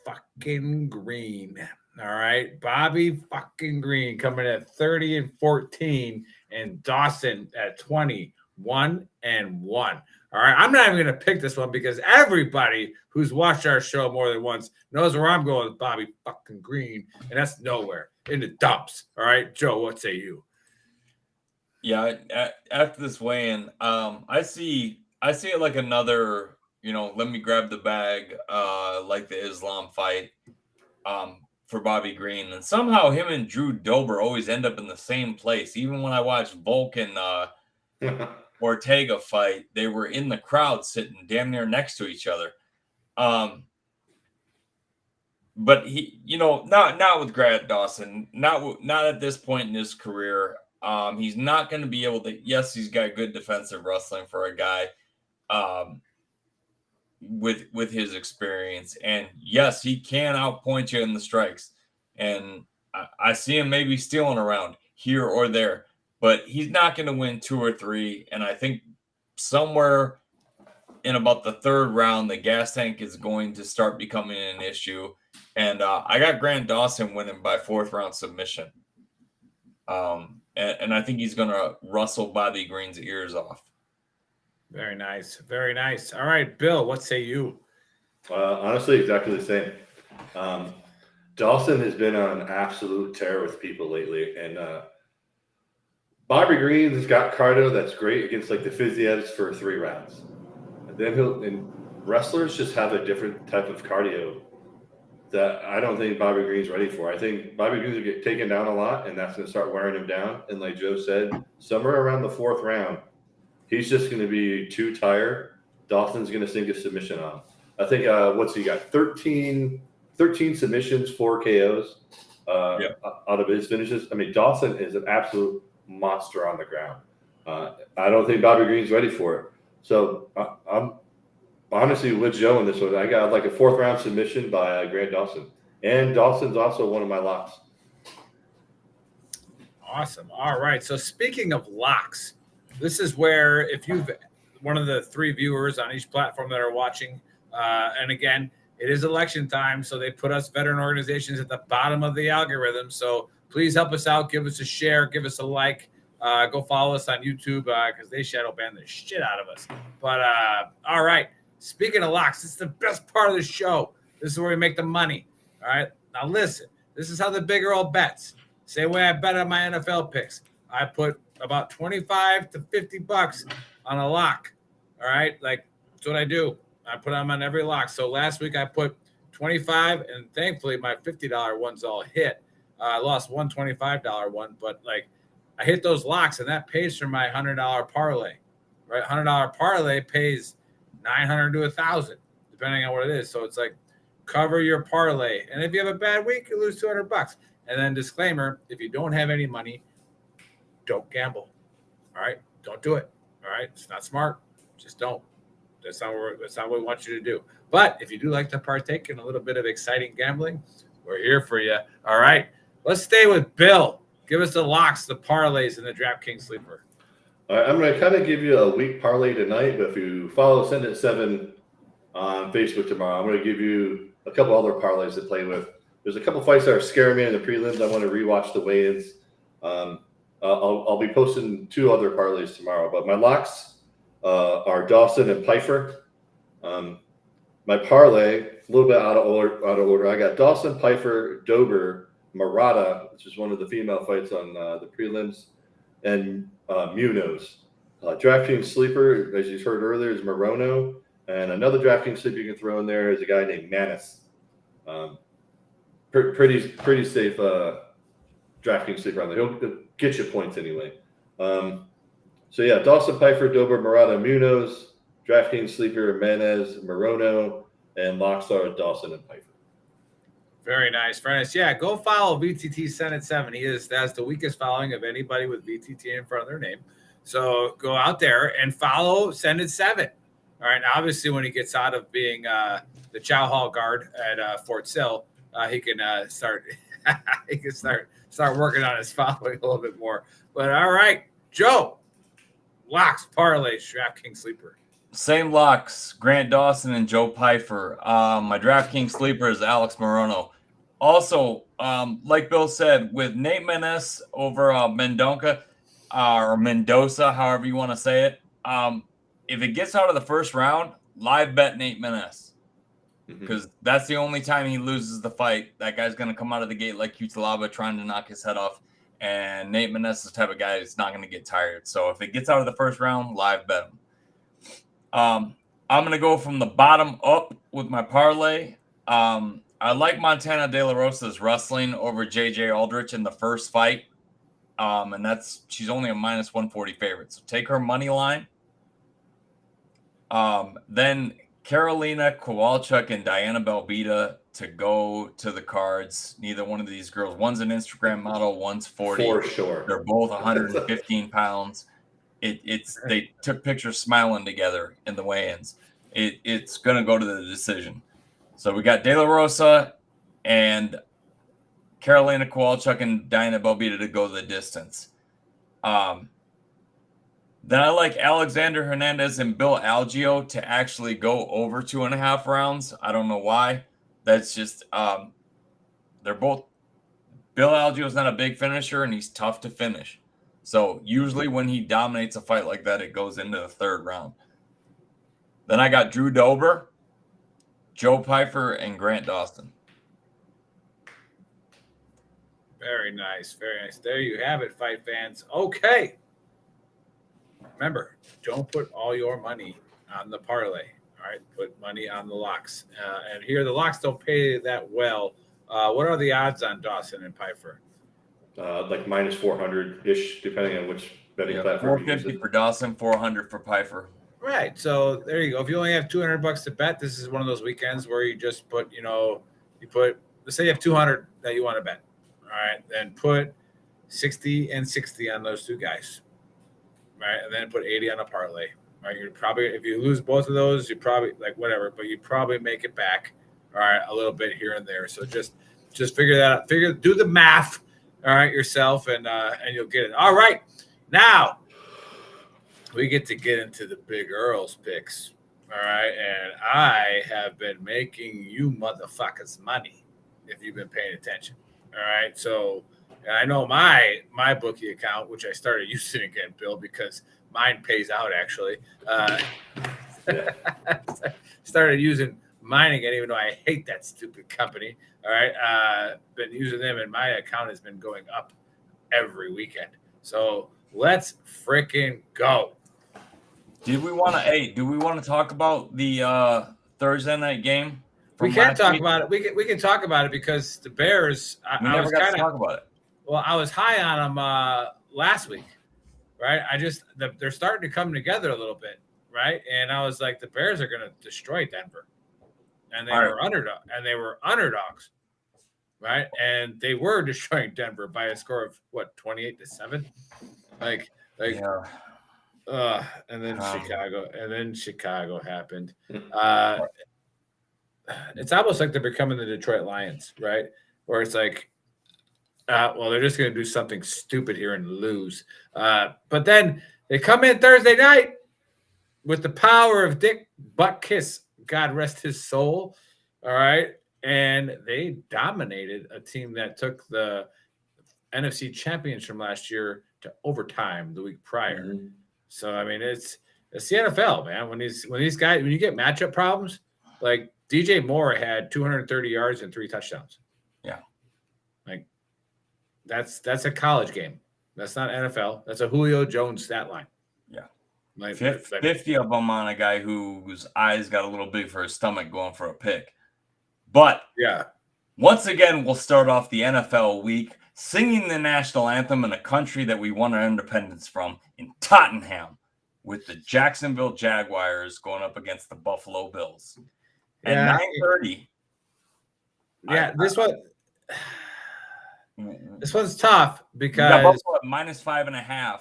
fucking Green. All right, Bobby fucking Green coming at 30-14, and Dawson at 20, 1-1. All right. I'm not even going to pick this one because everybody who's watched our show more than once knows where I'm going with Bobby fucking Green. And that's nowhere in the dumps. All right. Joe, what say you? Yeah. After this weigh-in, I see it like another, let me grab the bag, like the Islam fight, for Bobby Green. And somehow him and Drew Dober always end up in the same place. Even when I watched Volk and Ortega fight, they were in the crowd sitting damn near next to each other. But he, not with Grant Dawson, not at this point in his career. He's not going to be able to. Yes, he's got good defensive wrestling for a guy with his experience, and yes, he can outpoint you in the strikes. And I see him maybe stealing around here or there, but he's not going to win 2 or 3. And I think somewhere in about the 3rd round, the gas tank is going to start becoming an issue. And I got Grant Dawson winning by 4th round submission. And I think he's going to rustle Bobby Green's ears off. Very nice. Very nice. All right, Bill, what say you? Honestly, exactly the same. Dawson has been on an absolute tear with people lately. And Bobby Green has got cardio that's great against like the Physiads for 3 rounds. And then wrestlers just have a different type of cardio that I don't think Bobby Green's ready for. I think Bobby Green's going to get taken down a lot, and that's going to start wearing him down. And like Joe said, somewhere around the 4th round, he's just going to be too tired. Dawson's going to sink a submission on him. I think, what's he got? 13 submissions, 4 KOs out of his finishes. I mean, Dawson is an absolute monster on the ground. I don't think Bobby Green's ready for it. So I'm honestly with Joe in this one. I got like a 4th round submission by Grant Dawson. And Dawson's also one of my locks. Awesome. All right. So speaking of locks, this is where if you've one of the 3 viewers on each platform that are watching, and again, it is election time, so they put us veteran organizations at the bottom of the algorithm. So please help us out. Give us a share. Give us a like. Go follow us on YouTube because they shadow ban the shit out of us. But all right. Speaking of locks, this is the best part of the show. This is where we make the money. All right. Now listen, this is how the big Earl bets. Same way I bet on my NFL picks. I put about 25 to 50 bucks on a lock. All right. Like that's what I do. I put them on every lock. So last week I put 25 and thankfully my $50 ones all hit. I lost one $25 one, but like I hit those locks and that pays for my $100 parlay, right? $100 parlay pays 900 to 1,000, depending on what it is. So it's like cover your parlay. And if you have a bad week, you lose 200 bucks. And then disclaimer, if you don't have any money, don't gamble. All right. Don't do it. All right. It's not smart. Just don't. That's not what we want you to do. But if you do like to partake in a little bit of exciting gambling, we're here for you. All right. Let's stay with Bill. Give us the locks, the parlays, and the DraftKings sleeper. All right, I'm going to kind of give you a weak parlay tonight, but if you follow Send It 7 on Facebook tomorrow, I'm going to give you a couple other parlays to play with. There's a couple fights that are scaring me in the prelims. I want to rewatch the weigh-ins. I'll be posting 2 other parlays tomorrow, but my locks are Dawson and Pfeiffer. My parlay, a little bit out of order. I got Dawson, Pfeiffer, Dober, Murata, which is one of the female fights on the prelims, and Munoz. DraftKings sleeper, as you heard earlier, is Morono, and another DraftKings sleeper you can throw in there is a guy named Manis. Pretty safe DraftKings sleeper on there. He'll get you points anyway. So yeah, Dawson, Pfeiffer, Dober, Murata, Munoz, DraftKings sleeper, Manez, Morono, and locks are Dawson and Pfeiffer. Very nice, very nice. Yeah, go follow VTT Senate 7. He has the weakest following of anybody with VTT in front of their name. So go out there and follow Senate 7. All right. Now, obviously, when he gets out of being the Chow Hall guard at Fort Sill, he can start. He can start working on his following a little bit more. But all right, Joe, locks, parlays, DraftKings sleeper. Same locks, Grant Dawson and Joe Pfeiffer. My DraftKings sleeper is Alex Morono. Also, like Bill said, with Nate Menes over Mendonca or Mendoza, however you want to say it, if it gets out of the first round, live bet Nate Menes. Because that's the only time he loses the fight. That guy's going to come out of the gate like Cutelaba trying to knock his head off. And Nate Menes is the type of guy that's not going to get tired. So if it gets out of the first round, live bet him. I'm going to go from the bottom up with my parlay. I like Montana De La Rosa's wrestling over JJ Aldrich in the first fight. And she's only a minus 140 favorite. So take her money line. Then Karolina Kowalczyk and Diana Belbita to go to the cards. Neither one of these girls. One's an Instagram model, one's 40. For sure. They're both 115 pounds. They took pictures smiling together in the weigh-ins. It's going to go to the decision. So we got De La Rosa and Karolina Kowalczyk and Diana Belbita to go the distance. Then I like Alexander Hernandez and Bill Algeo to actually go over 2.5 rounds. I don't know why. That's just they're both. Bill Algeo's not a big finisher, and he's tough to finish. So usually when he dominates a fight like that, it goes into the third round. Then I got Drew Dober, Joe Pyfer, and Grant Dawson. Very nice. Very nice. There you have it, fight fans. Okay. Remember, don't put all your money on the parlay. All right, put money on the locks. And here, the locks don't pay that well. What are the odds on Dawson and Pyfer? Like minus 400-ish, depending on which betting platform. 450 for Dawson, 400 for Pyfer. Right. So there you go. If you only have $200 to bet, this is one of those weekends where you just put, let's say you have 200 that you want to bet. All right, then put 60 and 60 on those two guys. Right, and then put 80 on a parlay. Right, you're probably, if you lose both of those, you probably whatever, but you probably make it back. All right, a little bit here and there. So just figure that out. Do the math. All right, yourself, and you'll get it. All right, now we get into the big Earl's picks. All right, and I have been making you motherfuckers money if you've been paying attention. All right, so. And I know my bookie account, which I started using again, Bill, because mine pays out actually. Started using mine again, even though I hate that stupid company. All right, been using them, and my account has been going up every weekend. So let's freaking go. Do we want to talk about the Thursday night game? We can talk about it. We can talk about it because the Bears. We never got to talk about it. Well, I was high on them last week, right? They're starting to come together a little bit, right? And I was like, the Bears are going to destroy Denver, and they were underdogs, right? And they were destroying Denver by a score of 28-7, yeah. And then Chicago happened. It's almost like they're becoming the Detroit Lions, right? Where it's like. They're just going to do something stupid here and lose. But then they come in Thursday night with the power of Dick Buttkiss, God rest his soul. All right. And they dominated a team that took the NFC champions from last year to overtime the week prior. Mm-hmm. So, I mean, it's the NFL, man. When you get matchup problems, like DJ Moore had 230 yards and 3 touchdowns. Yeah. That's a college game. That's not NFL. That's a Julio Jones stat line. Yeah. 50 of them on a guy whose eyes got a little big for his stomach going for a pick. But yeah, once again, we'll start off the NFL week singing the national anthem in a country that we won our independence from in Tottenham with the Jacksonville Jaguars going up against the Buffalo Bills. At 9:30. Yeah, This one's tough because Buffalo at -5.5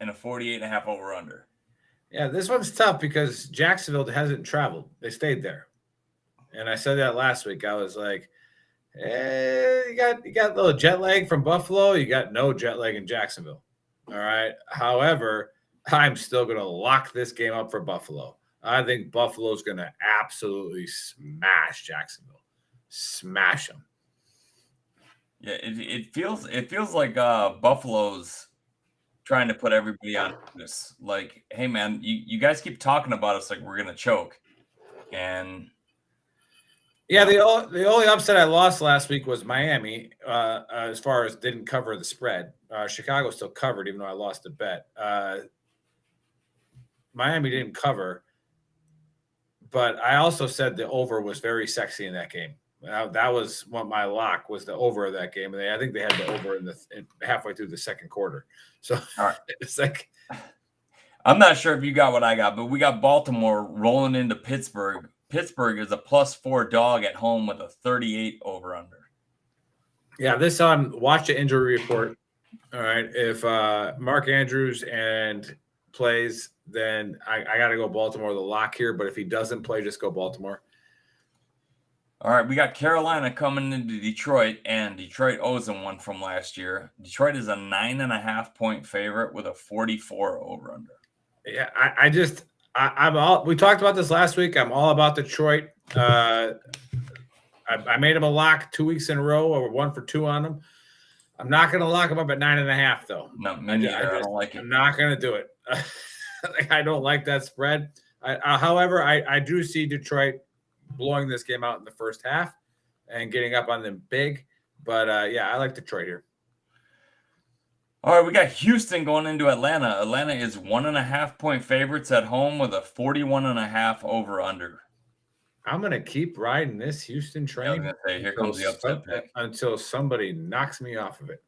and a 48.5 over under. Yeah, this one's tough because Jacksonville hasn't traveled. They stayed there. And I said that last week. I was like, you got a little jet lag from Buffalo. You got no jet lag in Jacksonville. All right. However, I'm still going to lock this game up for Buffalo. I think Buffalo's going to absolutely smash Jacksonville. Smash them. Yeah, it feels like Buffalo's trying to put everybody on this. Like, hey man, you guys keep talking about us like we're gonna choke. And yeah, the only upset I lost last week was Miami, as far as didn't cover the spread. Chicago still covered, even though I lost the bet. Miami didn't cover, but I also said the over was very sexy in that game. That was what my lock was, the over of that game, and I think they had the over in halfway through the second quarter. So all right. It's like, I'm not sure if you got what I got, but we got Baltimore rolling into Pittsburgh. Pittsburgh is a +4 dog at home with a 38 over under. yeah, this on watch the injury report. All right, if Mark Andrews plays, then I got to go Baltimore the lock here. But if he doesn't play, just go Baltimore. All right, we got Carolina coming into Detroit, and Detroit owes them one from last year. Detroit is a 9.5-point favorite with a 44 over under. Yeah, I'm all. We talked about this last week. I'm all about Detroit. I made him a lock 2 weeks in a row, or 1 for 2 on them. I'm not going to lock him up at 9.5 though. No, me neither. I don't like it. I'm not going to do it. I don't like that spread. However, I do see Detroit blowing this game out in the first half and getting up on them big. But yeah, I like Detroit here. All right, we got Houston going into Atlanta. Atlanta is 1.5-point favorites at home with a 41.5 over under. I'm going to keep riding this Houston train. I was going to say, here comes the upset pick. Until somebody knocks me off of it.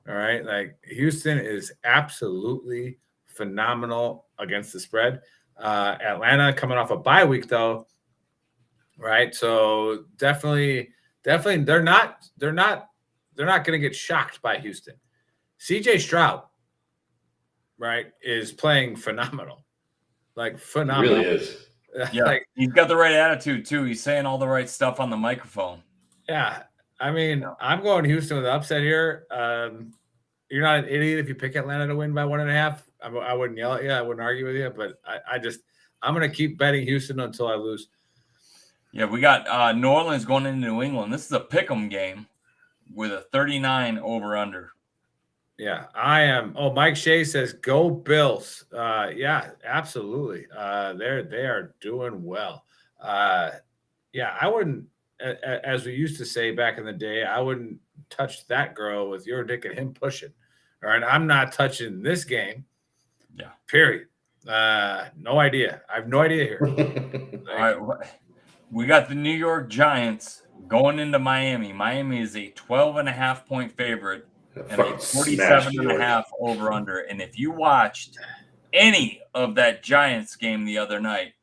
All right. Like, Houston is absolutely phenomenal against the spread. Atlanta coming off a bye week though. Right. So definitely they're not going to get shocked by Houston. CJ Stroud, right, is playing phenomenal. Like, phenomenal. He really is. Yeah, like, he's got the right attitude too. He's saying all the right stuff on the microphone. Yeah. I mean, I'm going Houston with the upset here. You're not an idiot if you pick Atlanta to win by 1.5. I wouldn't yell at you. I wouldn't argue with you, but I'm going to keep betting Houston until I lose. Yeah, we got New Orleans going into New England. This is a pick'em game with a 39 over under. Yeah, I am. Oh, Mike Shea says, go Bills. Yeah, absolutely. They are doing well. Yeah, I wouldn't, as we used to say back in the day, I wouldn't touch that girl with your dick and him pushing. All right, I'm not touching this game. Yeah. Period. No idea. I have no idea here. All right, we got the New York Giants going into Miami. Miami is a 12.5-point favorite. And a 47.5 over under. And if you watched any of that Giants game the other night,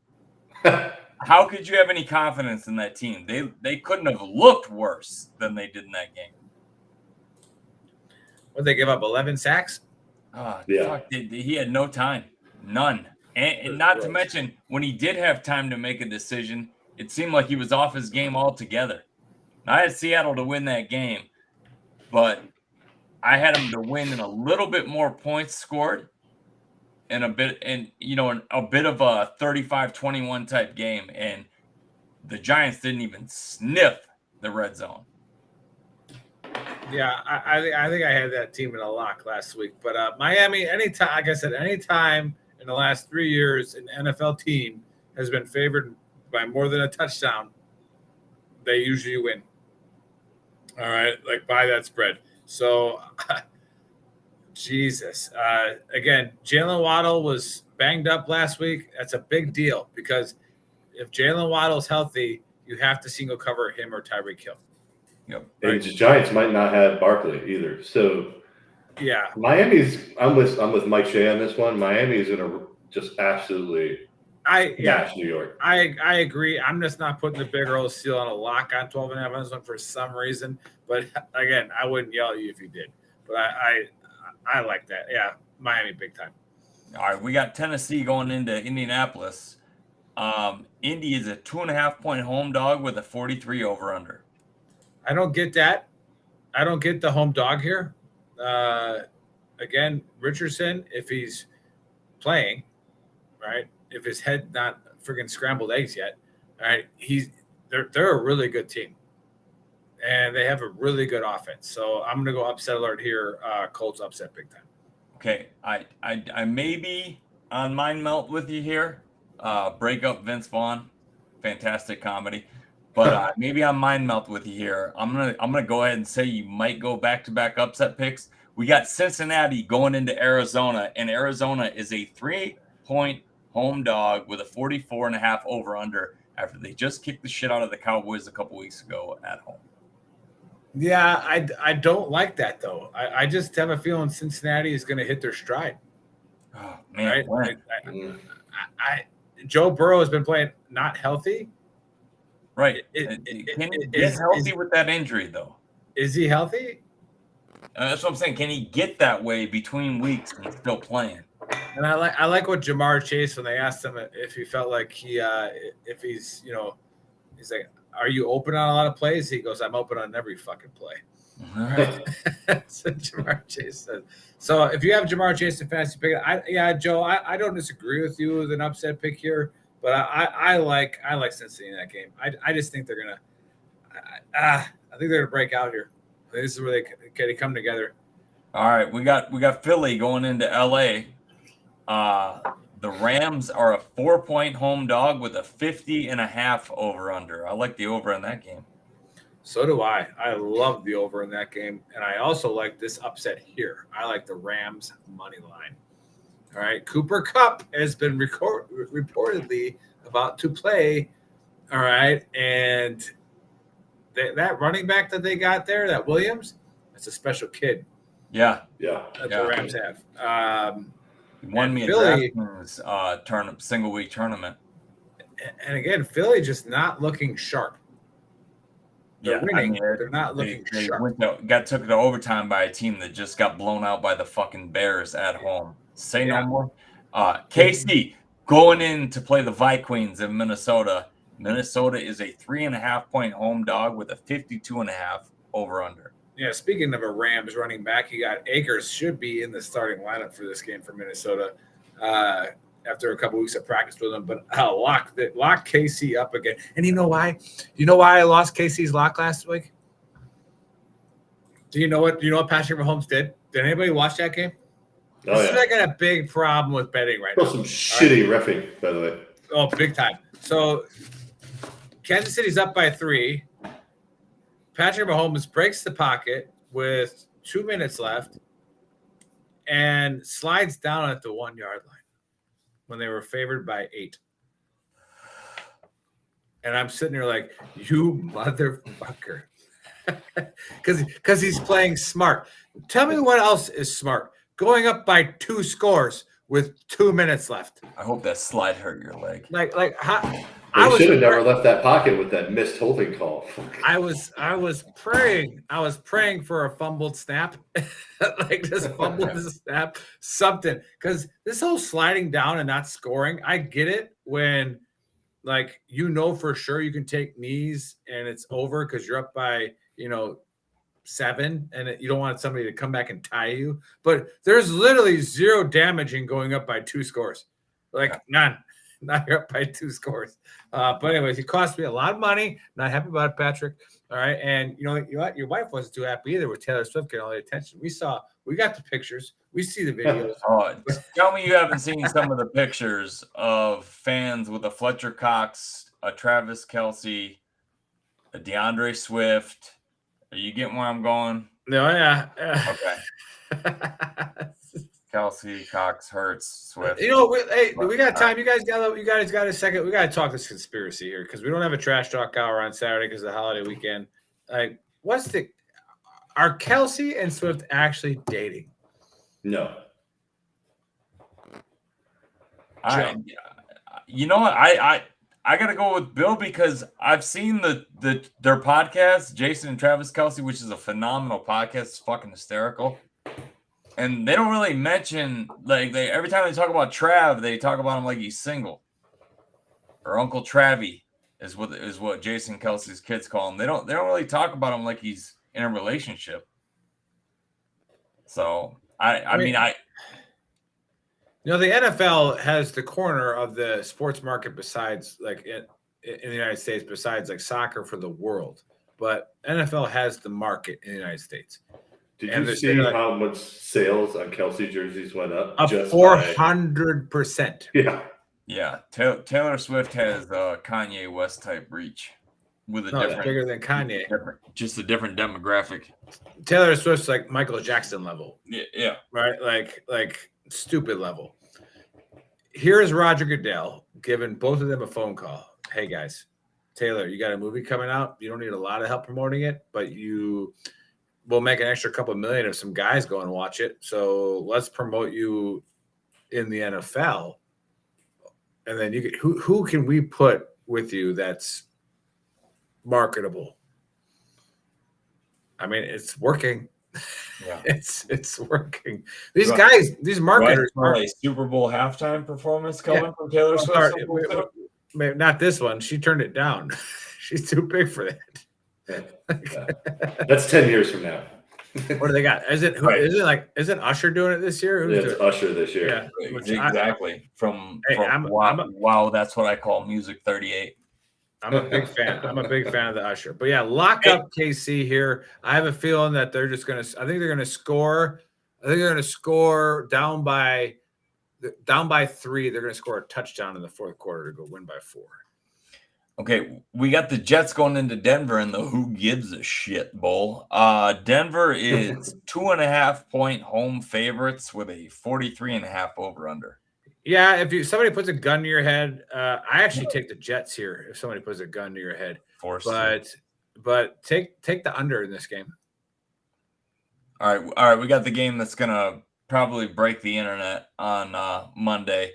how could you have any confidence in that team? They couldn't have looked worse than they did in that game. What, they give up 11 sacks? Oh, yeah. Fuck, he had no time. None. And not to mention, when he did have time to make a decision, it seemed like he was off his game altogether. Now, I had Seattle to win that game, but I had him to win in a little bit more points scored and a bit of a 35-21 type game. And the Giants didn't even sniff the red zone. Yeah, I think I had that team in a lock last week. But Miami, anytime, like I said, anytime in the last 3 years, an NFL team has been favored by more than a touchdown, they usually win. All right, like by that spread. So, Jesus. Again, Jalen Waddle was banged up last week. That's a big deal because if Jalen Waddle's healthy, you have to single cover him or Tyreek Hill. Yep. And the Giants might not have Barkley either. So, yeah, I'm with Mike Shea on this one. Miami is going to just absolutely match New York. I agree. I'm just not putting the big Earl seal on a lock on 12.5 on this one for some reason. But again, I wouldn't yell at you if you did. But I like that. Yeah, Miami big time. All right, we got Tennessee going into Indianapolis. Indy is a 2.5-point home dog with a 43 over under. I don't get that. I don't get the home dog here. Again, Richardson, if he's playing, right? If his head not friggin' scrambled eggs yet, all right, they're a really good team. And they have a really good offense. So I'm going to go upset alert here. Colts upset big time. Okay, I may be on Mind Melt with you here. Break up Vince Vaughn, fantastic comedy. But maybe on Mind Melt with you here. I'm gonna go ahead and say you might go back-to-back upset picks. We got Cincinnati going into Arizona, and Arizona is a 3-point home dog with a 44.5 over/under after they just kicked the shit out of the Cowboys a couple weeks ago at home. Yeah, I don't like that though. I just have a feeling Cincinnati is going to hit their stride. Oh man, right? Joe Burrow has been playing not healthy. Right. Can he get healthy with that injury though? Is he healthy? That's what I'm saying. Can he get that way between weeks and still playing? And I like what Jamar Chase, when they asked him if he felt like if he's he's like, are you open on a lot of plays? He goes, I'm open on every fucking play. Right. So Jamar Chase said. So if you have Jamar Chase in fantasy pick, Joe, I don't disagree with you with an upset pick here, but I like Cincinnati in that game. I just think they're gonna I think they're gonna break out here. This is where they come together. All right, we got Philly going into LA. The Rams are a 4-point home dog with a 50.5 over/under. I like the over in that game. So do I. I love the over in that game, and I also like this upset here. I like the Rams money line. All right, Cooper Kupp has been reportedly about to play. All right, and that running back that they got there, that Williams, that's a special kid. Yeah. That the Rams have. Won me a DraftKings single week tournament. And again, Philly just not looking sharp. They're winning, they're not looking sharp. Got took to overtime by a team that just got blown out by the fucking Bears at home. Say no more. KC going in to play the Vikings in Minnesota. Minnesota is a 3.5-point home dog with a 52.5 over/under. Yeah, speaking of a Rams running back, you got Akers should be in the starting lineup for this game for Minnesota after a couple weeks of practice with him. But lock KC up again. And you know why? You know why I lost KC's lock last week? Do you know what Patrick Mahomes did? Did anybody watch that game? I got a big problem with betting right now. Some shitty reffing, by the way. Oh, big time. So Kansas City's up by 3. Patrick Mahomes breaks the pocket with 2 minutes left and slides down at the 1-yard line when they were favored by 8. And I'm sitting there like, you motherfucker. Because he's playing smart. Tell me what else is smart. Going up by 2 scores with 2 minutes left. I hope that slide hurt your leg. I should have never left that pocket with that missed holding call. I was praying for a fumbled snap, like just fumbled snap, something. Because this whole sliding down and not scoring, I get it when, for sure you can take knees and it's over because you're up by 7 and you don't want somebody to come back and tie you. But there's literally 0 damage in going up by 2 scores, none. Now you're up by 2 scores. But anyways, it cost me a lot of money. Not happy about it, Patrick. All right. And you know what? Your wife wasn't too happy either with Taylor Swift getting all the attention. We got the pictures. We see the videos. Tell me you haven't seen some of the pictures of fans with a Fletcher Cox, a Travis Kelce, a DeAndre Swift. Are you getting where I'm going? No, yeah. Okay. Kelce, Cox, Hurts, Swift. We got time. You guys got a second. We got to talk this conspiracy here because we don't have a trash talk hour on Saturday because of the holiday weekend. Are Kelce and Swift actually dating? No. I got to go with Bill because I've seen their podcast, Jason and Travis Kelce, which is a phenomenal podcast. It's fucking hysterical. And they don't really mention every time they talk about Trav, they talk about him like he's single, or Uncle Travie is what Jason Kelce's kids call him. They don't really talk about him like he's in a relationship. So I mean, the NFL has the corner of the sports market besides in the United States, besides soccer for the world, but NFL has the market in the United States. Did And you see how much sales on Kelsey jerseys went up? Up 400%. Yeah. Yeah, Taylor Swift has Kanye West type reach with a different, bigger than Kanye. Just a different demographic. Taylor Swift's like Michael Jackson level. Yeah. Right? Like stupid level. Here's Roger Goodell giving both of them a phone call. Hey guys, Taylor, you got a movie coming out. You don't need a lot of help promoting it, but you will make an extra couple million if some guys go and watch it. So let's promote you in the NFL. And then you can, who can we put with you that's marketable? I mean, it's working. Yeah, it's working. These guys, these marketers, are a Super Bowl halftime performance coming from Taylor Swift. Not this one. She turned it down. She's too big for that. That's 10 years from now. What do they got? Is it Usher doing it this year? Yeah, it's Usher this year. Yeah, exactly. Wow, that's what I call Music 38. I'm a big fan. I'm a big fan of the Usher. But yeah, lock up KC here. I have a feeling that they're just going to – I think they're going to score. I think they're going to score down by 3. They're going to score a touchdown in the fourth quarter to go win by 4. Okay, we got the Jets going into Denver in the Who Gives a Shit Bowl. Denver is 2.5-point home favorites with a 43.5 over-under. Yeah, if somebody puts a gun to your head, I actually take the Jets here. If somebody puts a gun to your head, but take the under in this game. All right, we got the game that's gonna probably break the internet on Monday.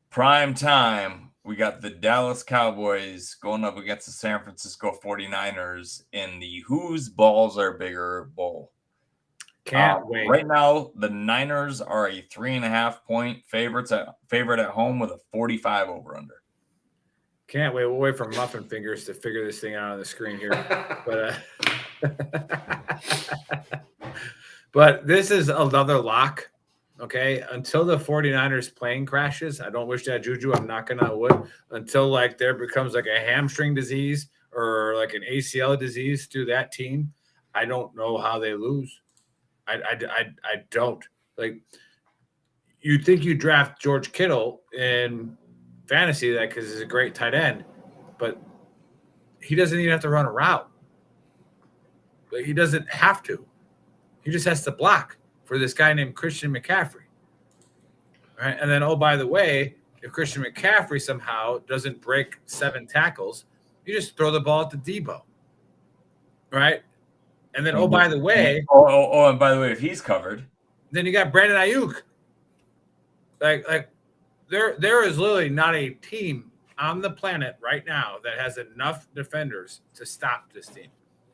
Prime time. We got the Dallas Cowboys going up against the San Francisco 49ers in the Whose Balls Are Bigger Bowl. Can't wait. Right now, the Niners are a 3.5-point favorite at home with a 45 over-under. Can't wait. We'll wait for Muffin Fingers to figure this thing out on the screen here. But this is another lock. Okay, until the 49ers plane crashes, I don't wish that juju. I'm knocking on wood. Until there becomes like a hamstring disease or like an ACL disease to that team, I don't know how they lose. I don't. Like, you think you draft George Kittle in fantasy because he's a great tight end, but he doesn't even have to run a route. Like, he doesn't have to. He just has to block for this guy named Christian McCaffrey. All right. And then, oh, by the way, if Christian McCaffrey somehow doesn't break 7 tackles, you just throw the ball at the Debo. Right? And then, oh, by the way. And by the way, if he's covered. Then you got Brandon Ayuk. Like there is literally not a team on the planet right now that has enough defenders to stop this team.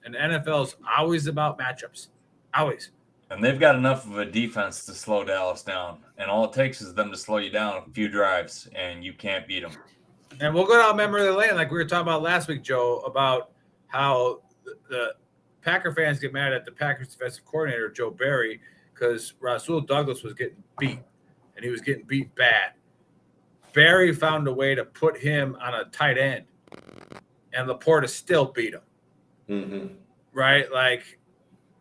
And the NFL is always about matchups. Always. And they've got enough of a defense to slow Dallas down. And all it takes is them to slow you down a few drives, and you can't beat them. And we'll go down memory lane like we were talking about last week, Joe, about how the Packer fans get mad at the Packers defensive coordinator, Joe Barry, because Rasul Douglas was getting beat, and he was getting beat bad. Barry found a way to put him on a tight end, and Laporta still beat him. Mm-hmm. Right? Like,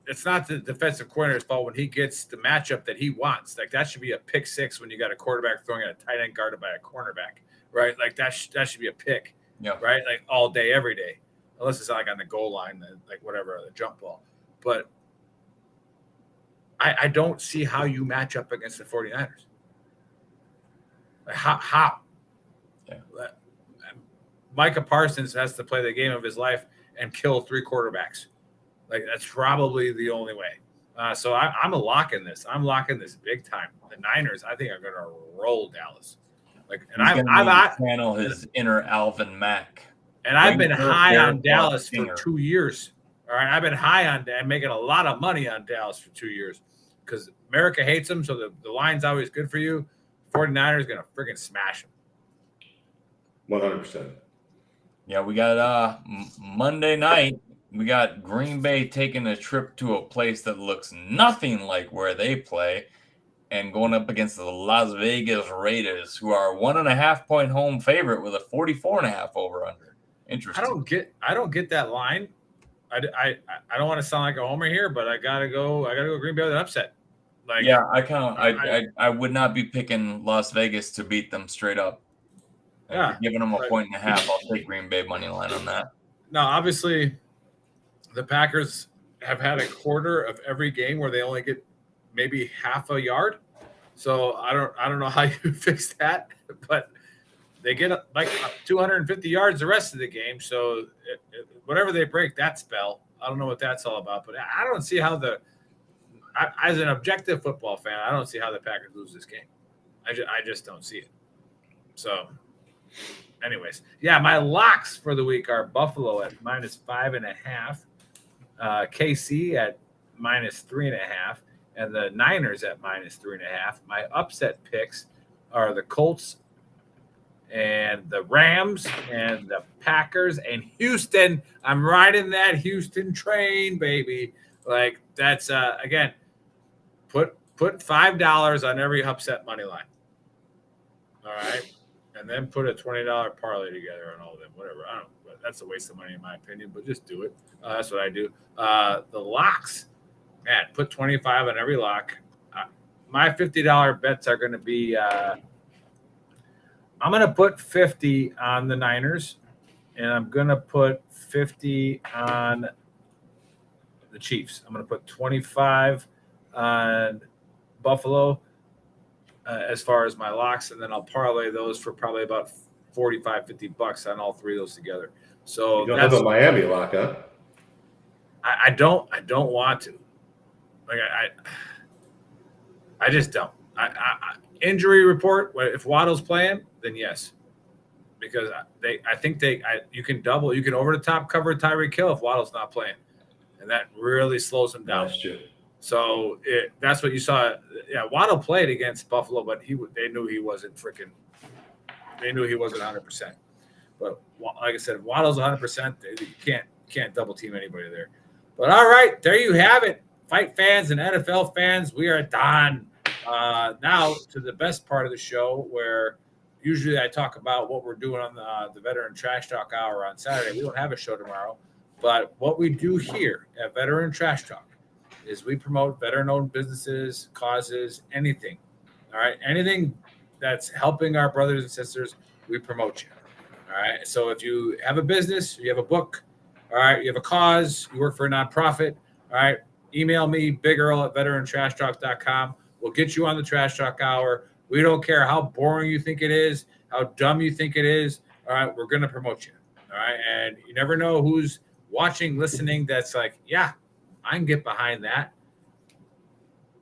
it's not the defensive coordinator's fault when he gets the matchup that he wants. Like, that should be a pick 6 when you got a quarterback throwing at a tight end guarded by a cornerback, right? Like, that should be a pick, right? Like, all day, every day, unless it's like on the goal line, like whatever, the jump ball. But I don't see how you match up against the 49ers. Like, how? Yeah. Micah Parsons has to play the game of his life and kill 3 quarterbacks. Like, that's probably the only way. So I'm a lock in this. I'm locking this big time. The Niners, I think, are going to roll Dallas. Like, and I've channel his inner Alvin Mack. And I've been high on Dallas for 2 years. All right, I've been high on that, making a lot of money on Dallas for 2 years because America hates them. So the line's always good for you. 49ers going to freaking smash them. 100%. Yeah, we got Monday night. We got Green Bay taking a trip to a place that looks nothing like where they play and going up against the Las Vegas Raiders, who are 1.5-point home favorite with a 44.5 over under. Interesting. I don't get that line. I don't want to sound like a homer here, but I gotta go Green Bay with an upset. Like, yeah, I would not be picking Las Vegas to beat them straight up. If you're giving them a 1.5, I'll take Green Bay money line on that. Now, obviously, the Packers have had a quarter of every game where they only get maybe half a yard. So I don't know how you fix that, but they get like 250 yards the rest of the game. So whatever they break that spell, I don't know what that's all about. But I don't see how as an objective football fan, I don't see how the Packers lose this game. I just don't see it. So, anyways, yeah, my locks for the week are Buffalo at -5.5, KC at -3.5, and the Niners at -3.5. My upset picks are the Colts and the Rams and the Packers and Houston. I'm riding that Houston train, baby. Like, that's again, put $5 on every upset money line. All right. And then put a $20 parlay together on all of them. Whatever. I don't know. But that's a waste of money in my opinion, but just do it. That's what I do. The locks, man, put 25 on every lock. My $50 bets are going to be I'm going to put 50 on the Niners, and I'm going to put 50 on the Chiefs. I'm going to put 25 on Buffalo as far as my locks, and then I'll parlay those for probably about $45-50 on all three of those together. So you don't have a Miami lock, huh? I don't want to. Like I just don't. Injury report. If Waddle's playing, then yes, because you can double. You can over the top cover Tyreek Hill if Waddle's not playing, and that really slows him down. That's true. So that's what you saw. Yeah, Waddle played against Buffalo, but they knew he wasn't freaking. They knew he wasn't 100%. But like I said, Waddle's 100%. You can't double team anybody there. But all right, there you have it, fight fans and NFL fans. We are done. Now to the best part of the show, where usually I talk about what we're doing on the Veteran Trash Talk Hour on Saturday. We don't have a show tomorrow, but what we do here at Veteran Trash Talk is we promote veteran-owned businesses, causes, anything. All right, anything that's helping our brothers and sisters, we promote you. All right, so if you have a business, you have a book, all right, you have a cause, you work for a nonprofit, all right, email me, Big Earl at veterantrashtalk.com. We'll get you on the Trash Talk Hour. We don't care how boring you think it is, how dumb you think it is. All right, we're going to promote you. All right, and you never know who's watching, listening, that's like, yeah, I can get behind that.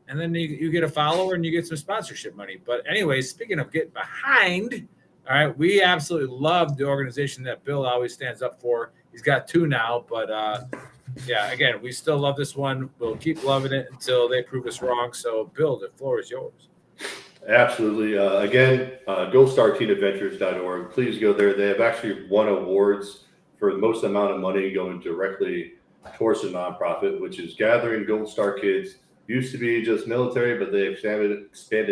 And then you get a follower and you get some sponsorship money. But anyways, speaking of getting behind, all right, we absolutely love the organization that Bill always stands up for. He's got two now, but yeah, again, we still love this one. We'll keep loving it until they prove us wrong. So, Bill, the floor is yours. Absolutely. Again, GoStarTeenAdventures.org. Please go there. They have actually won awards for the most amount of money going directly towards the nonprofit, which is gathering Gold Star kids. Used to be just military, but they expanded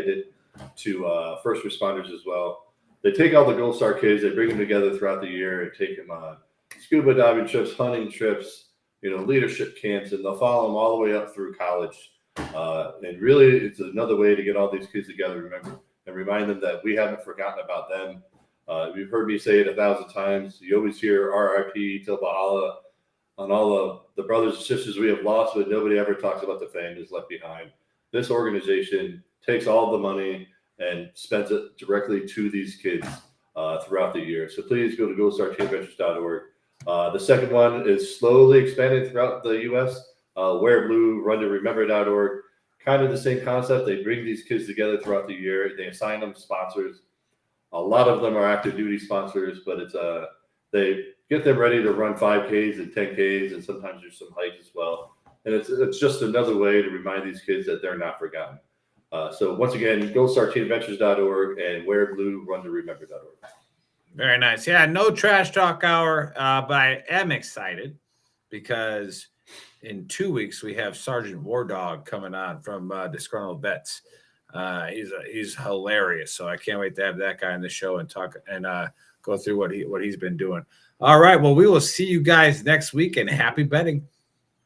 it to first responders as well. They take all the Gold Star kids, they bring them together throughout the year and take them on scuba diving trips, hunting trips, leadership camps, and they'll follow them all the way up through college. And really, it's another way to get all these kids together, remember, and remind them that we haven't forgotten about them. You've heard me say it 1,000 times. You always hear RIP, Till Bahala, on all the brothers and sisters we have lost, but nobody ever talks about the families left behind. This organization takes all the money and spends it directly to these kids throughout the year. So please go to GoStarTeenAdventures.org. The second one is slowly expanding throughout the U.S. Wear Blue, RunToRemember.org. Kind of the same concept. They bring these kids together throughout the year. They assign them sponsors. A lot of them are active duty sponsors, but it's they get them ready to run 5Ks and 10Ks, and sometimes there's some hikes as well. And it's just another way to remind these kids that they're not forgotten. So once again, GoStarTeenAdventures.org and Wear Blue, RunToRemember.org. Very nice. Yeah, no Trash Talk Hour, but I am excited because in 2 weeks we have Sergeant War Dog coming on from Disgruntled Vets. He's hilarious, so I can't wait to have that guy on the show and talk and go through what he's been doing. All right, well, we will see you guys next week, and happy betting.